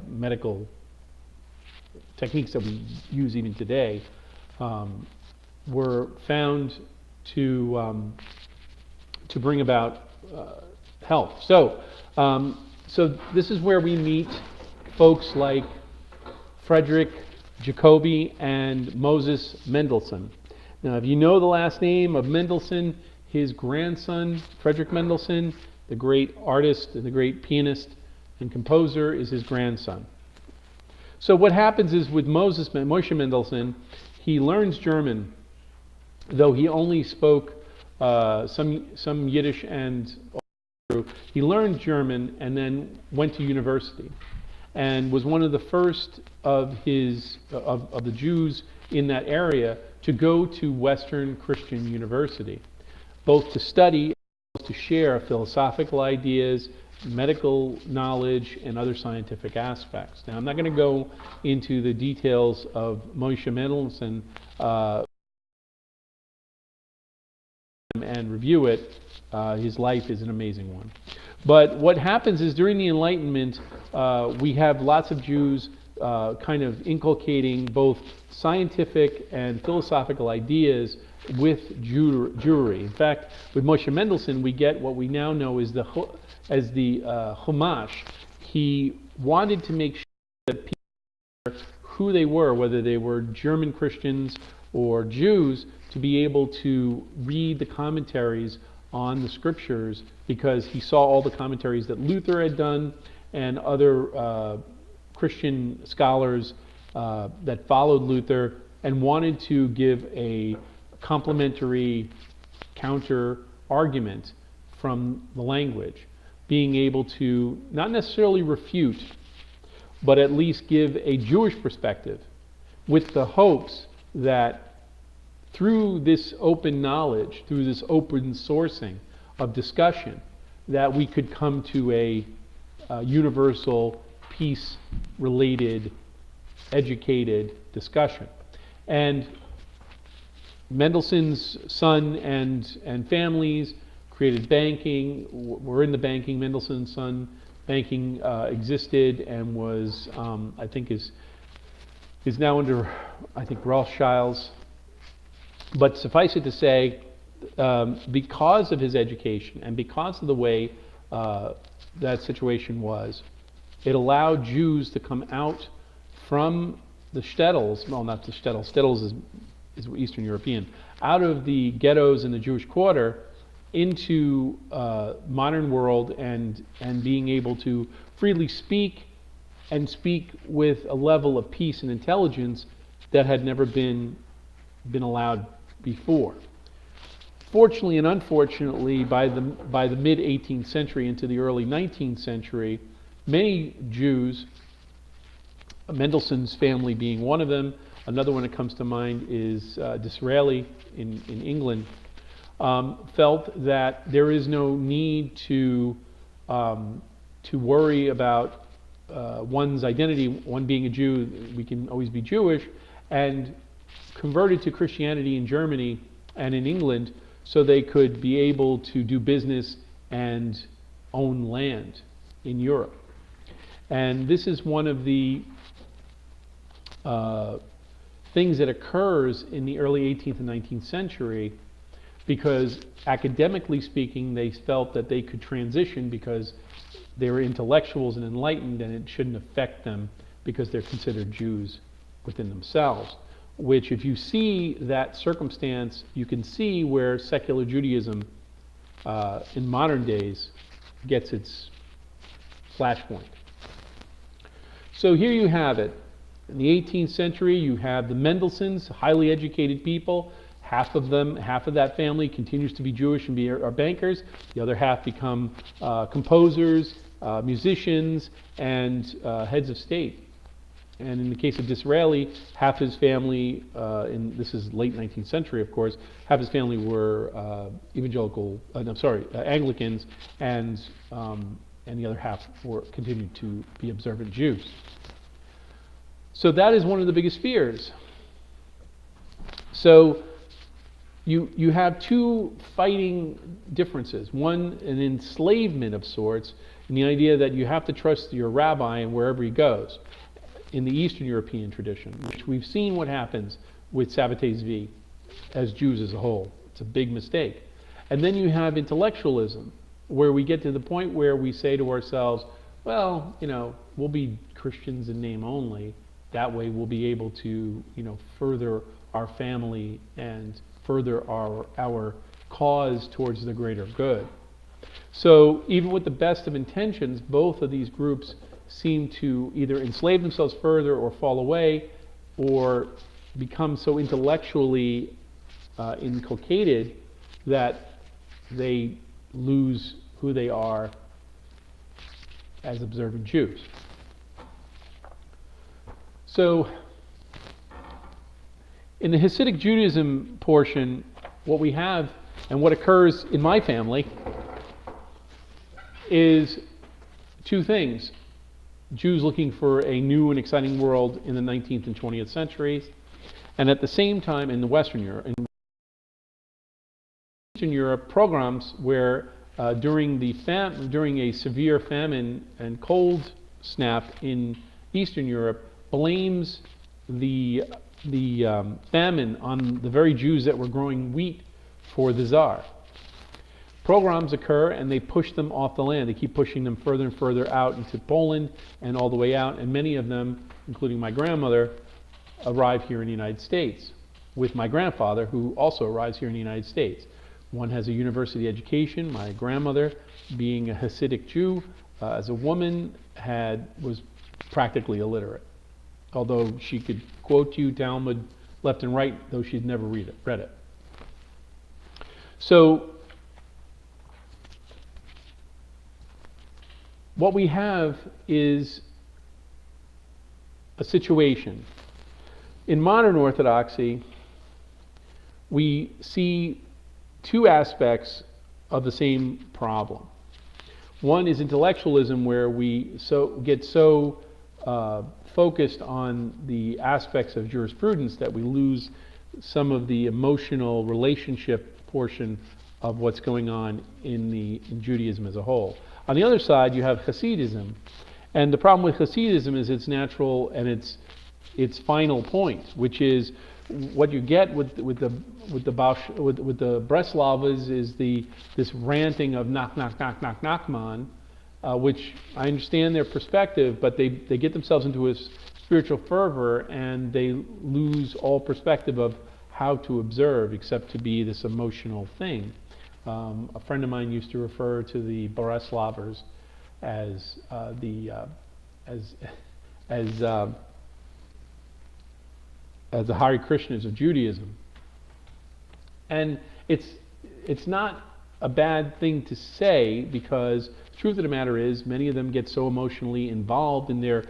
medical techniques that we use even today, were found to bring about health. So this is where we meet folks like Frederick Jacobi and Moses Mendelssohn. Now, if you know the last name of Mendelssohn, his grandson, Frederick Mendelssohn, the great artist and the great pianist and composer, is his grandson. So what happens is with Moshe Mendelssohn, he learns German, though he only spoke some Yiddish and Hebrew. He learned German and then went to university, and was one of the first of the Jews in that area to go to Western Christian University, both to study, to share philosophical ideas, medical knowledge, and other scientific aspects. Now, I'm not going to go into the details of Moshe Mendelssohn and review it. His life is an amazing one. But what happens is during the Enlightenment, we have lots of Jews kind of inculcating both scientific and philosophical ideas with Jewry. In fact, with Moshe Mendelssohn, we get what we now know as the Chumash. He wanted to make sure that people, who they were, whether they were German Christians or Jews, to be able to read the commentaries on the scriptures, because he saw all the commentaries that Luther had done and other Christian scholars that followed Luther and wanted to give a complementary counter argument from the language, being able to not necessarily refute, but at least give a Jewish perspective, with the hopes that through this open knowledge, through this open sourcing of discussion, that we could come to a universal, peace-related, educated discussion. And Mendelssohn's son and families created banking, were in the banking. Mendelssohn's son, banking existed and was, I think, is now under, I think, Rothschilds. But suffice it to say, because of his education and because of the way that situation was, it allowed Jews to come out from the shtetls, well, not the shtetls, shtetls is Eastern European, out of the ghettos in the Jewish quarter into modern world and being able to freely speak and speak with a level of peace and intelligence that had never been allowed before. Fortunately and unfortunately, by the mid 18th century into the early 19th century, many Jews, Mendelssohn's family being one of them, another one that comes to mind is Disraeli in England, felt that there is no need to worry about one's identity, one being a Jew, we can always be Jewish, and converted to Christianity in Germany and in England so they could be able to do business and own land in Europe. And this is one of the things that occurs in the early 18th and 19th century, because academically speaking, they felt that they could transition because they were intellectuals and enlightened, and it shouldn't affect them because they're considered Jews within themselves. Which, if you see that circumstance, you can see where secular Judaism in modern days gets its flashpoint. So here you have it. In the 18th century, you have the Mendelssohns, highly educated people. Half of that family continues to be Jewish and are bankers. The other half become composers, musicians, and heads of state. And in the case of Disraeli, half his family, this is late 19th century, of course, half his family were Anglicans, and the other half continued to be observant Jews. So that is one of the biggest fears. So you have two fighting differences. One, an enslavement of sorts, in the idea that you have to trust your rabbi and wherever he goes. In the Eastern European tradition, which we've seen what happens with Sabbatai Zvi as Jews as a whole. It's a big mistake. And then you have intellectualism, where we get to the point where we say to ourselves, well, we'll be Christians in name only. That way we'll be able to, further our family and further our cause towards the greater good. So even with the best of intentions, both of these groups seem to either enslave themselves further or fall away, or become so intellectually inculcated that they lose who they are as observant Jews. So in the Hasidic Judaism portion, what we have and what occurs in my family is two things. Jews looking for a new and exciting world in the 19th and 20th centuries, and at the same time in Western Europe, pogroms where during a severe famine and cold snap in Eastern Europe, blames the famine on the very Jews that were growing wheat for the Tsar. Pogroms occur and they push them off the land. They keep pushing them further and further out into Poland and all the way out, and many of them, including my grandmother, arrive here in the United States with my grandfather, who also arrives here in the United States. One has a university education, my grandmother being a Hasidic Jew, as a woman, was practically illiterate, although she could quote you Talmud left and right, though she'd never read it. So what we have is a situation. In modern Orthodoxy, we see two aspects of the same problem. One is intellectualism, where we get so focused on the aspects of jurisprudence that we lose some of the emotional relationship portion of what's going on in Judaism as a whole. On the other side, you have Hasidism, and the problem with Hasidism is its natural and its final point, which is what you get with the Breslavas is this ranting of knock knock knock knock knock man, which I understand their perspective, but they get themselves into a spiritual fervor and they lose all perspective of how to observe, except to be this emotional thing. A friend of mine used to refer to the Breslavers as the Hare Krishnas of Judaism, and it's not a bad thing to say, because the truth of the matter is many of them get so emotionally involved in their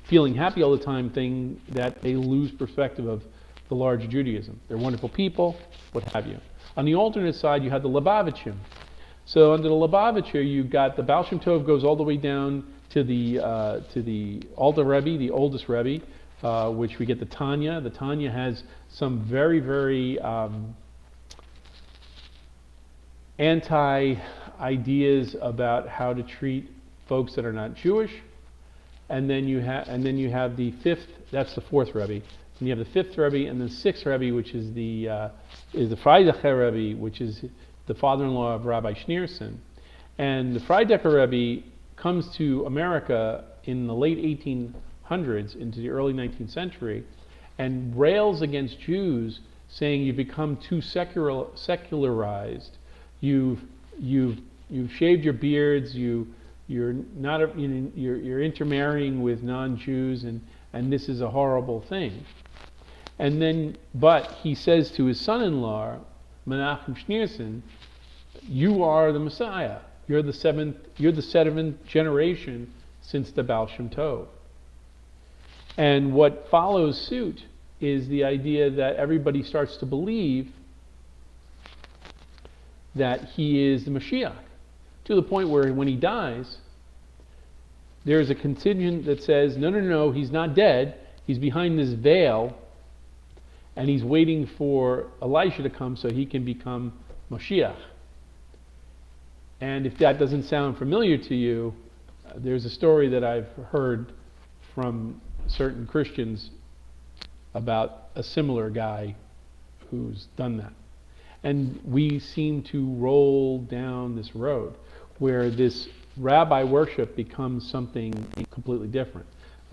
feeling happy all the time thing that they lose perspective of the larger Judaism. They're wonderful people, what have you. On the alternate side, you have the Lubavitchim. So under the Lubavitcher, you've got the Baal Shem Tov goes all the way down to the Alter Rebbe, the oldest Rebbe, which we get the Tanya. The Tanya has some very, very anti-ideas about how to treat folks that are not Jewish. And then you have the fifth. That's the fourth Rebbe. And you have the fifth Rebbe and the sixth Rebbe, which is the Freidecher Rebbe, which is the father-in-law of Rabbi Schneerson. And the Freidecher Rebbe comes to America in the late 1800s into the early 19th century and rails against Jews, saying you've become too secularized. You've shaved your beards. You're intermarrying with non-Jews, and this is a horrible thing. And then, but he says to his son-in-law, Menachem Schneerson, you are the Messiah. You're the seventh generation since the Baal Shem Tov. And what follows suit is the idea that everybody starts to believe that he is the Moshiach, to the point where when he dies, there's a contingent that says, no, he's not dead. He's behind this veil, and he's waiting for Elisha to come so he can become Moshiach. And if that doesn't sound familiar to you, there's a story that I've heard from certain Christians about a similar guy who's done that. And we seem to roll down this road where this rabbi worship becomes something completely different.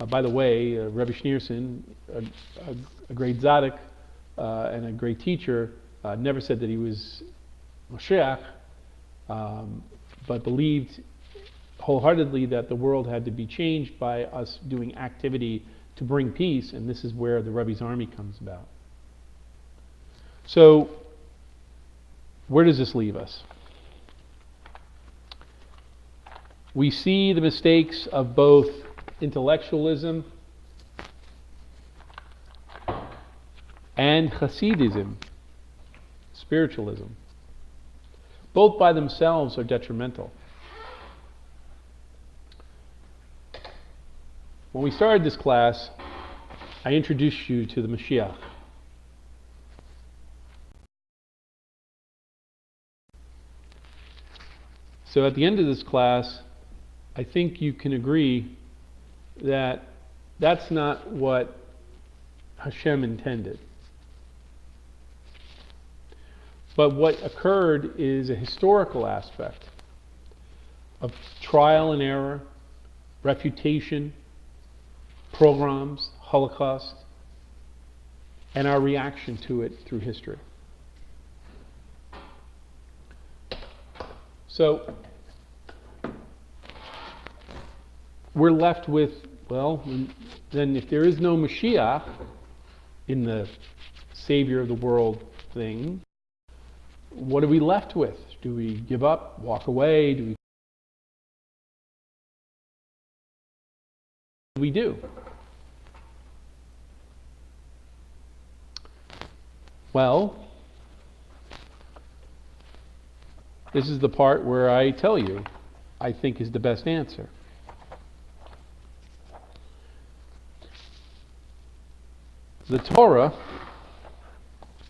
By the way, Rebbe Schneerson, a great tzaddik and a great teacher, never said that he was Moshiach, but believed wholeheartedly that the world had to be changed by us doing activity to bring peace, and this is where the Rebbe's army comes about. So, where does this leave us? We see the mistakes of both intellectualism and Hasidism, spiritualism. Both by themselves are detrimental. When we started this class, I introduced you to the Moshiach. So at the end of this class, I think you can agree that that's not what Hashem intended. But what occurred is a historical aspect of trial and error, refutation, pogroms, Holocaust, and our reaction to it through history. So, we're left with, well, then if there is no Moshiach in the Savior of the world thing, what are we left with? Do we give up, walk away? What do we do? Well, this is the part where I tell you, I think is the best answer. The Torah,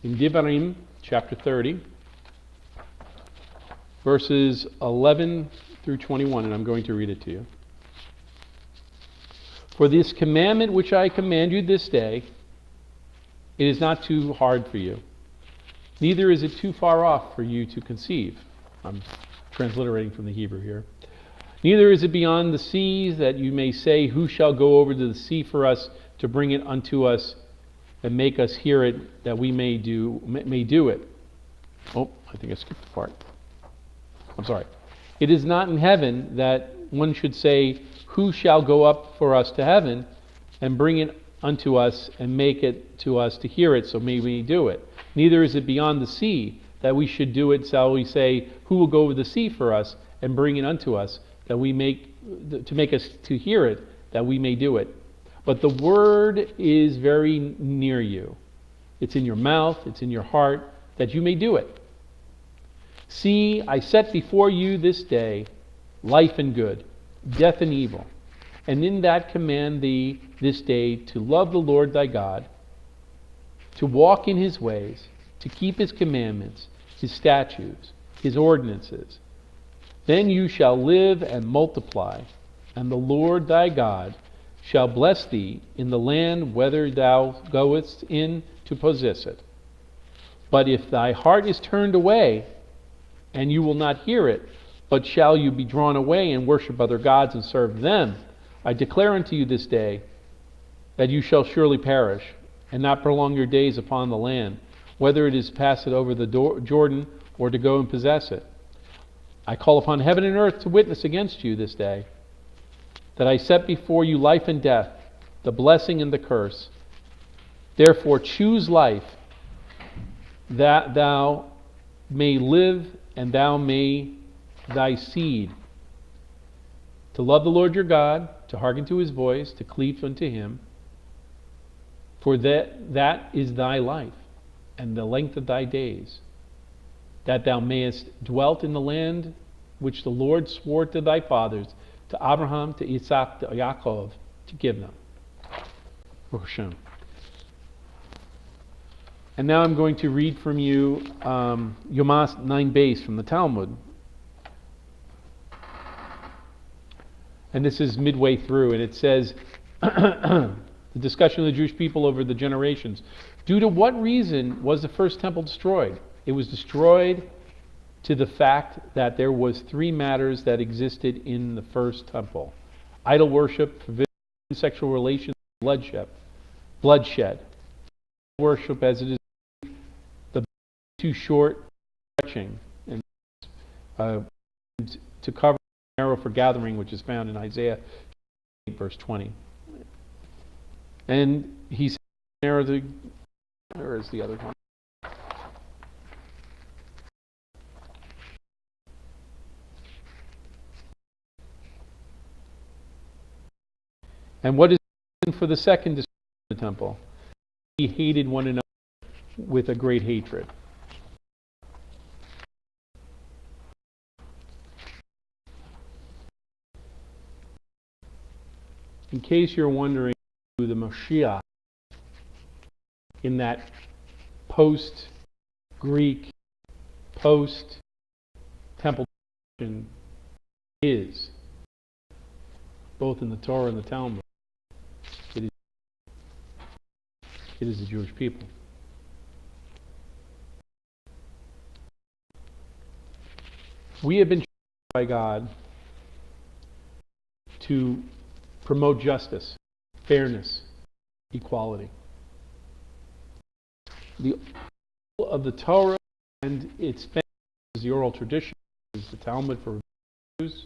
in Devarim, chapter 30, verses 11 through 21, and I'm going to read it to you. For this commandment which I command you this day, it is not too hard for you, neither is it too far off for you to conceive. I'm transliterating from the Hebrew here. Neither is it beyond the seas, that you may say, who shall go over to the sea for us to bring it unto us and make us hear it, that we may do it. Oh, I think I skipped a part. I'm sorry. It is not in heaven that one should say, who shall go up for us to heaven and bring it unto us and make it to us to hear it, so may we do it. Neither is it beyond the sea that we should do it, shall we say, who will go over the sea for us and bring it unto us, that we to make us to hear it, that we may do it. But the word is very near you. It's in your mouth, it's in your heart, that you may do it. See, I set before you this day life and good, death and evil. And in that command thee this day to love the Lord thy God, to walk in his ways, to keep his commandments, his statutes, his ordinances. Then you shall live and multiply, and the Lord thy God shall bless thee in the land whither thou goest in to possess it. But if thy heart is turned away, and you will not hear it, but shall you be drawn away and worship other gods and serve them, I declare unto you this day that you shall surely perish, and not prolong your days upon the land, whether it is pass it over the Jordan or to go and possess it. I call upon heaven and earth to witness against you this day, that I set before you life and death, the blessing and the curse. Therefore choose life, that thou may live, and thou may thy seed, to love the Lord your God, to hearken to his voice, to cleave unto him. For that is thy life, and the length of thy days, that thou mayest dwell in the land which the Lord swore to thy fathers, to Abraham, to Isaac, to Yaakov, to give them. Hashem. And now I'm going to read from you Yomas 9 base from the Talmud. And this is midway through, and it says, the discussion of the Jewish people over the generations. Due to what reason was the first temple destroyed? It was destroyed to the fact that there was 3 matters that existed in the first temple: idol worship, sexual relations, bloodshed. Worship, as it is the too short, stretching, and to cover narrow for gathering, which is found in Isaiah 8, verse 20. And he said, narrow the, where is the other one? And what is for the second destruction of the temple? He hated one another with a great hatred. In case you're wondering who the Moshiach in that post-Greek, post-temple is, both in the Torah and the Talmud, it is the Jewish people. We have been chosen by God to promote justice, fairness, equality. The of the Torah and its family, the oral tradition, is the Talmud for Jews,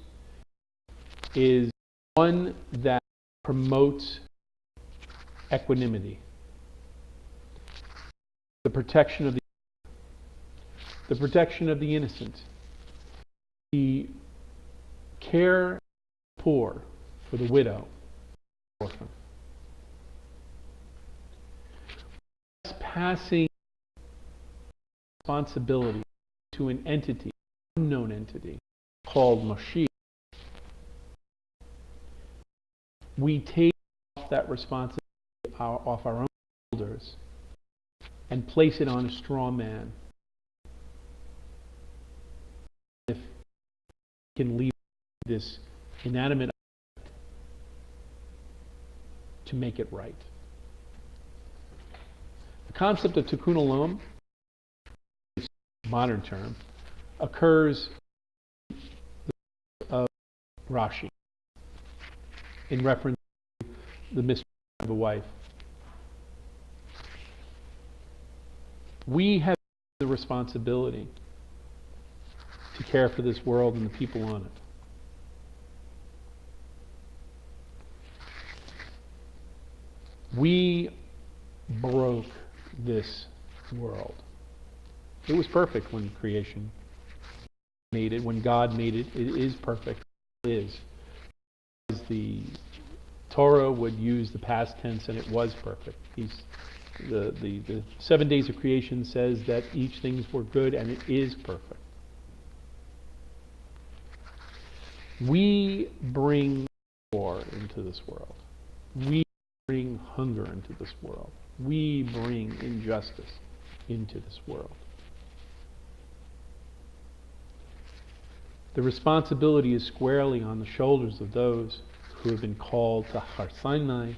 is one that promotes equanimity, the protection of the innocent, the care poor, for the widow, orphan. Passing responsibility to an entity, unknown entity, called Moshiach, we take off that responsibility off our own shoulders and place it on a straw man. If we can leave this inanimate object to make it right. The concept of tikkun olam, a modern term, occurs of Rashi in reference to the mystery of a wife. We have the responsibility to care for this world and the people on it. We broke this world. It was perfect when creation made it, when God made it. It is perfect. It is. The Torah would use the past tense, and it was perfect. The 7 days of creation says that each things were good, and it is perfect. We bring war into this world. We bring hunger into this world. We bring injustice into this world. The responsibility is squarely on the shoulders of those who have been called to Har Sinai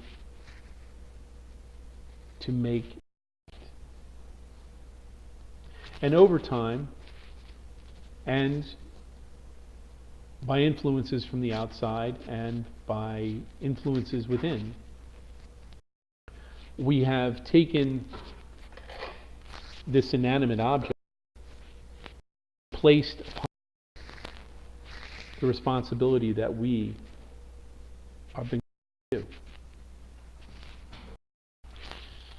to make it. And over time, and by influences from the outside and by influences within, we have taken this inanimate object, placed upon the responsibility that we are being to do.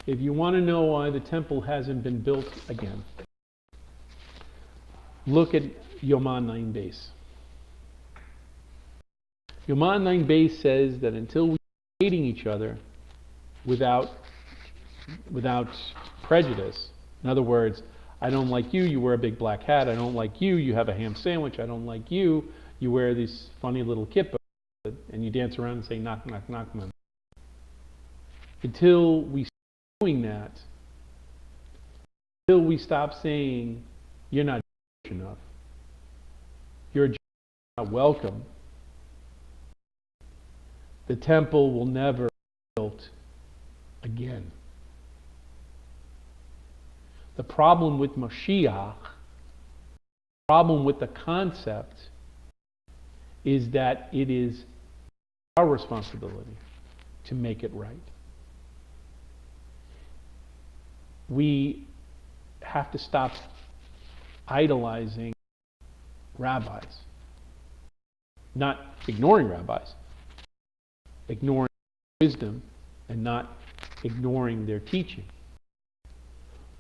If you want to know why the temple hasn't been built again, look at Yoman 9 base. Yoman 9 base says that until we are hating each other without prejudice, in other words, I don't like you, you wear a big black hat. I don't like you, you have a ham sandwich. I don't like you, you wear these funny little kippah and you dance around and say knock, knock, knock, man. Until we stop doing that, until we stop saying you're not Jewish enough, you're not welcome, the temple will never be built again. The problem with Moshiach, the problem with the concept, is that it is our responsibility to make it right. We have to stop idolizing rabbis. Not ignoring rabbis, ignoring wisdom and not ignoring their teaching,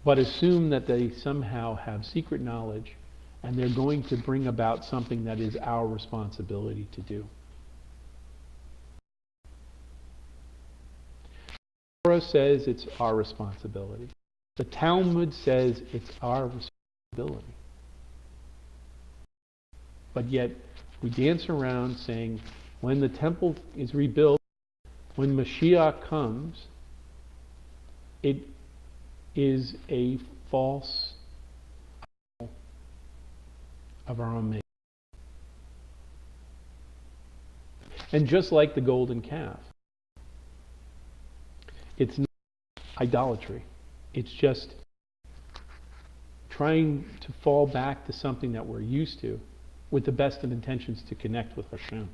but assume that they somehow have secret knowledge and they're going to bring about something that is our responsibility to do. The Torah says it's our responsibility. The Talmud says it's our responsibility. But yet, we dance around saying, when the temple is rebuilt, when Moshiach comes, it is a false idol of our own making. And just like the golden calf, it's not idolatry. It's just trying to fall back to something that we're used to with the best of intentions to connect with Hashem.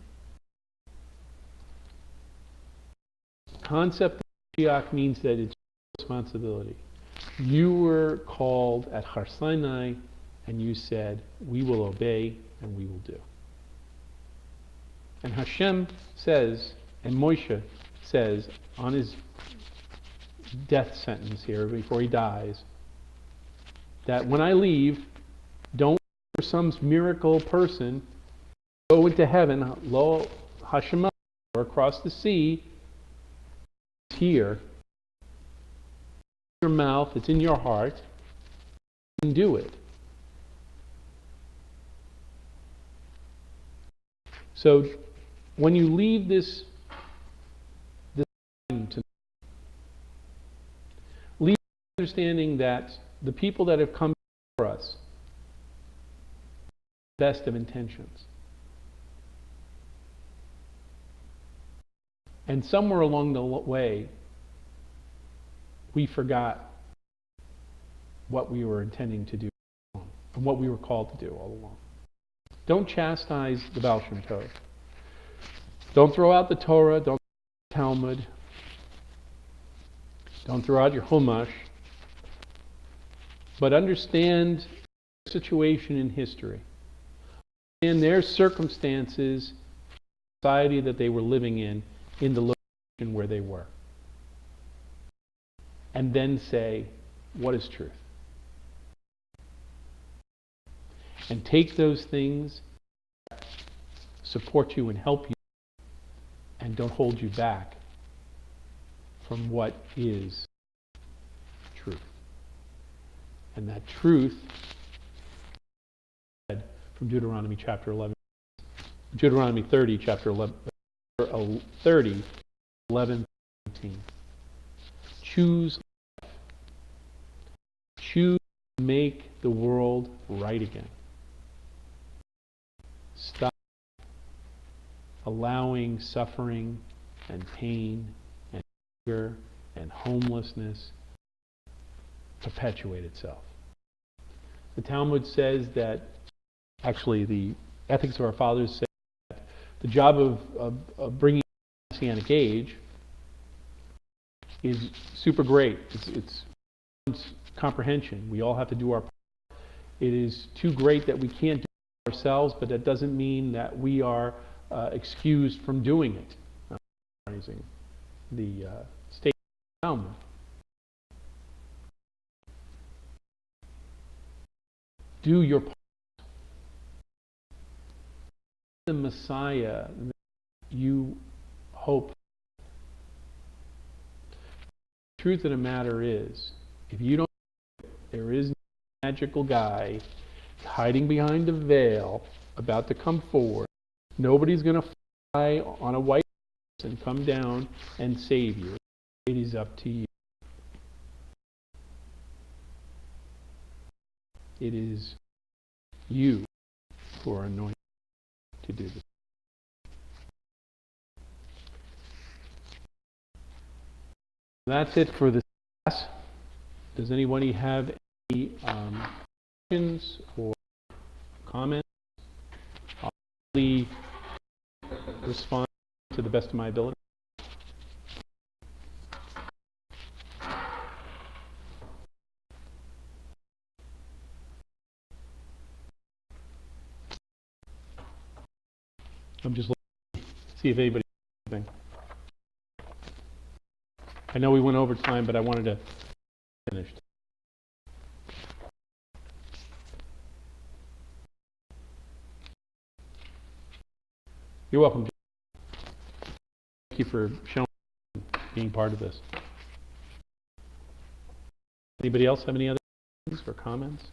The concept of Moshiach means that it's your responsibility. You were called at Har Sinai and you said, we will obey and we will do. And Hashem says, and Moshe says on his death sentence here before he dies, that when I leave, don't wait for some miracle person go into heaven, lo Hashem, or across the sea. It's here, in your mouth, it's in your heart. You can do it. So when you leave this to leave understanding that the people that have come before us, best of intentions. And somewhere along the way, we forgot what we were intending to do and what we were called to do all along. Don't chastise the Baal Shem Tov. Don't throw out the Torah. Don't throw out the Talmud. Don't throw out your Chumash. But understand the situation in history. Understand their circumstances, the society that they were living in the location where they were. And then say, what is truth? And take those things that support you and help you and don't hold you back from what is truth. And that truth, from Deuteronomy chapter 11, Deuteronomy 30, chapter 11, 30, 11, 17. Choose life. Choose to make the world right again. Stop allowing suffering and pain and anger and homelessness perpetuate itself. The Talmud says that, actually the Ethics of Our Fathers say that the job of bringing the Messianic age is super great. It's comprehension. We all have to do our part. It is too great that we can't do it ourselves, but that doesn't mean that we are excused from doing it. Using the state of Talmud. Do your part. The Messiah that you hope. The truth of the matter is, if you don't, there is no magical guy hiding behind a veil about to come forward. Nobody's going to fly on a white horse and come down and save you. It is up to you. It is you who are anointed to do this. That's it for this class. Does anybody have any questions or comments? I'll really respond to the best of my ability. I'm just looking to see if anybody has anything. I know we went over time, but I wanted to finish. You're welcome. Thank you for showing being part of this. Anybody else have any other things or comments?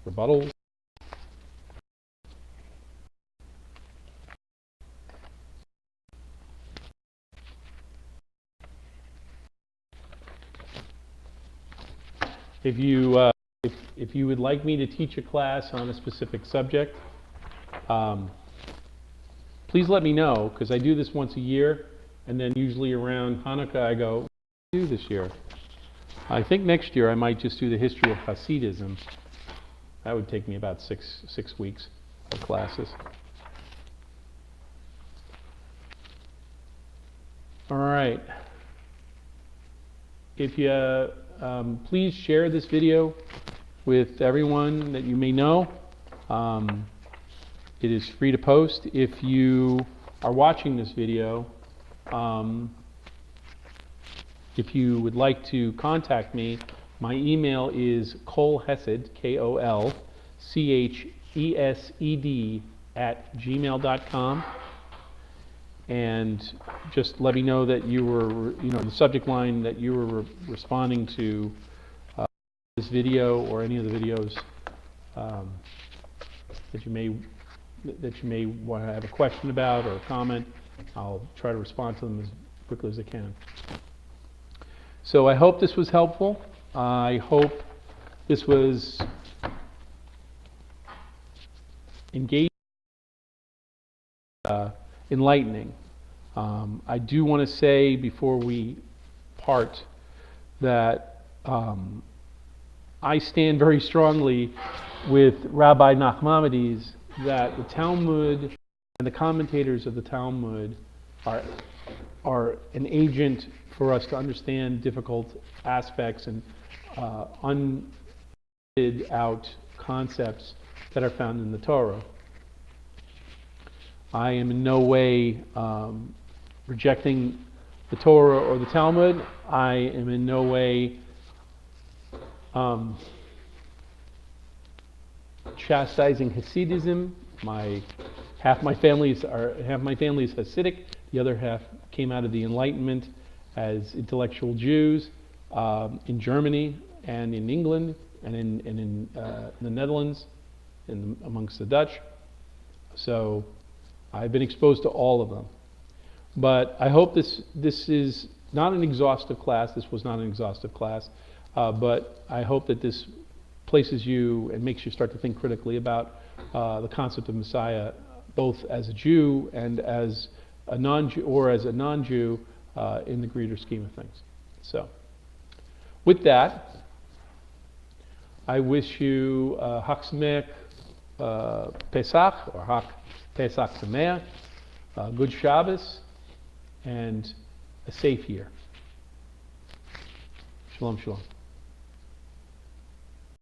Rebuttals? If you would like me to teach a class on a specific subject, please let me know, because I do this once a year, and then usually around Hanukkah I go, what do I do this year? I think next year I might just do the history of Hasidism. That would take me about six weeks of classes. All right. If you please share this video with everyone that you may know. It is free to post. If you are watching this video, if you would like to contact me, my email is kolchesed, KOLCHESED @gmail.com. And just let me know that you were, the subject line that you were responding to this video or any of the videos that you may want to have a question about or a comment. I'll try to respond to them as quickly as I can. So I hope this was helpful. I hope this was engaging, enlightening. I do want to say before we part that I stand very strongly with Rabbi Nachmanides that the Talmud and the commentators of the Talmud are an agent for us to understand difficult aspects and unvetted out concepts that are found in the Torah. I am in no way rejecting the Torah or the Talmud. I am in no way chastising Hasidism. Half my family is Hasidic. The other half came out of the Enlightenment as intellectual Jews in Germany and in England and in the Netherlands and amongst the Dutch. So I've been exposed to all of them. But I hope this is not an exhaustive class. This was not an exhaustive class. But I hope that this places you and makes you start to think critically about the concept of Messiah, both as a Jew and as a non-Jew, or as a non-Jew in the greater scheme of things. So, with that, I wish you Hak Sameach Pesach, or Hak Pesach Sameach, good Shabbos, and a safe year. Shalom, shalom.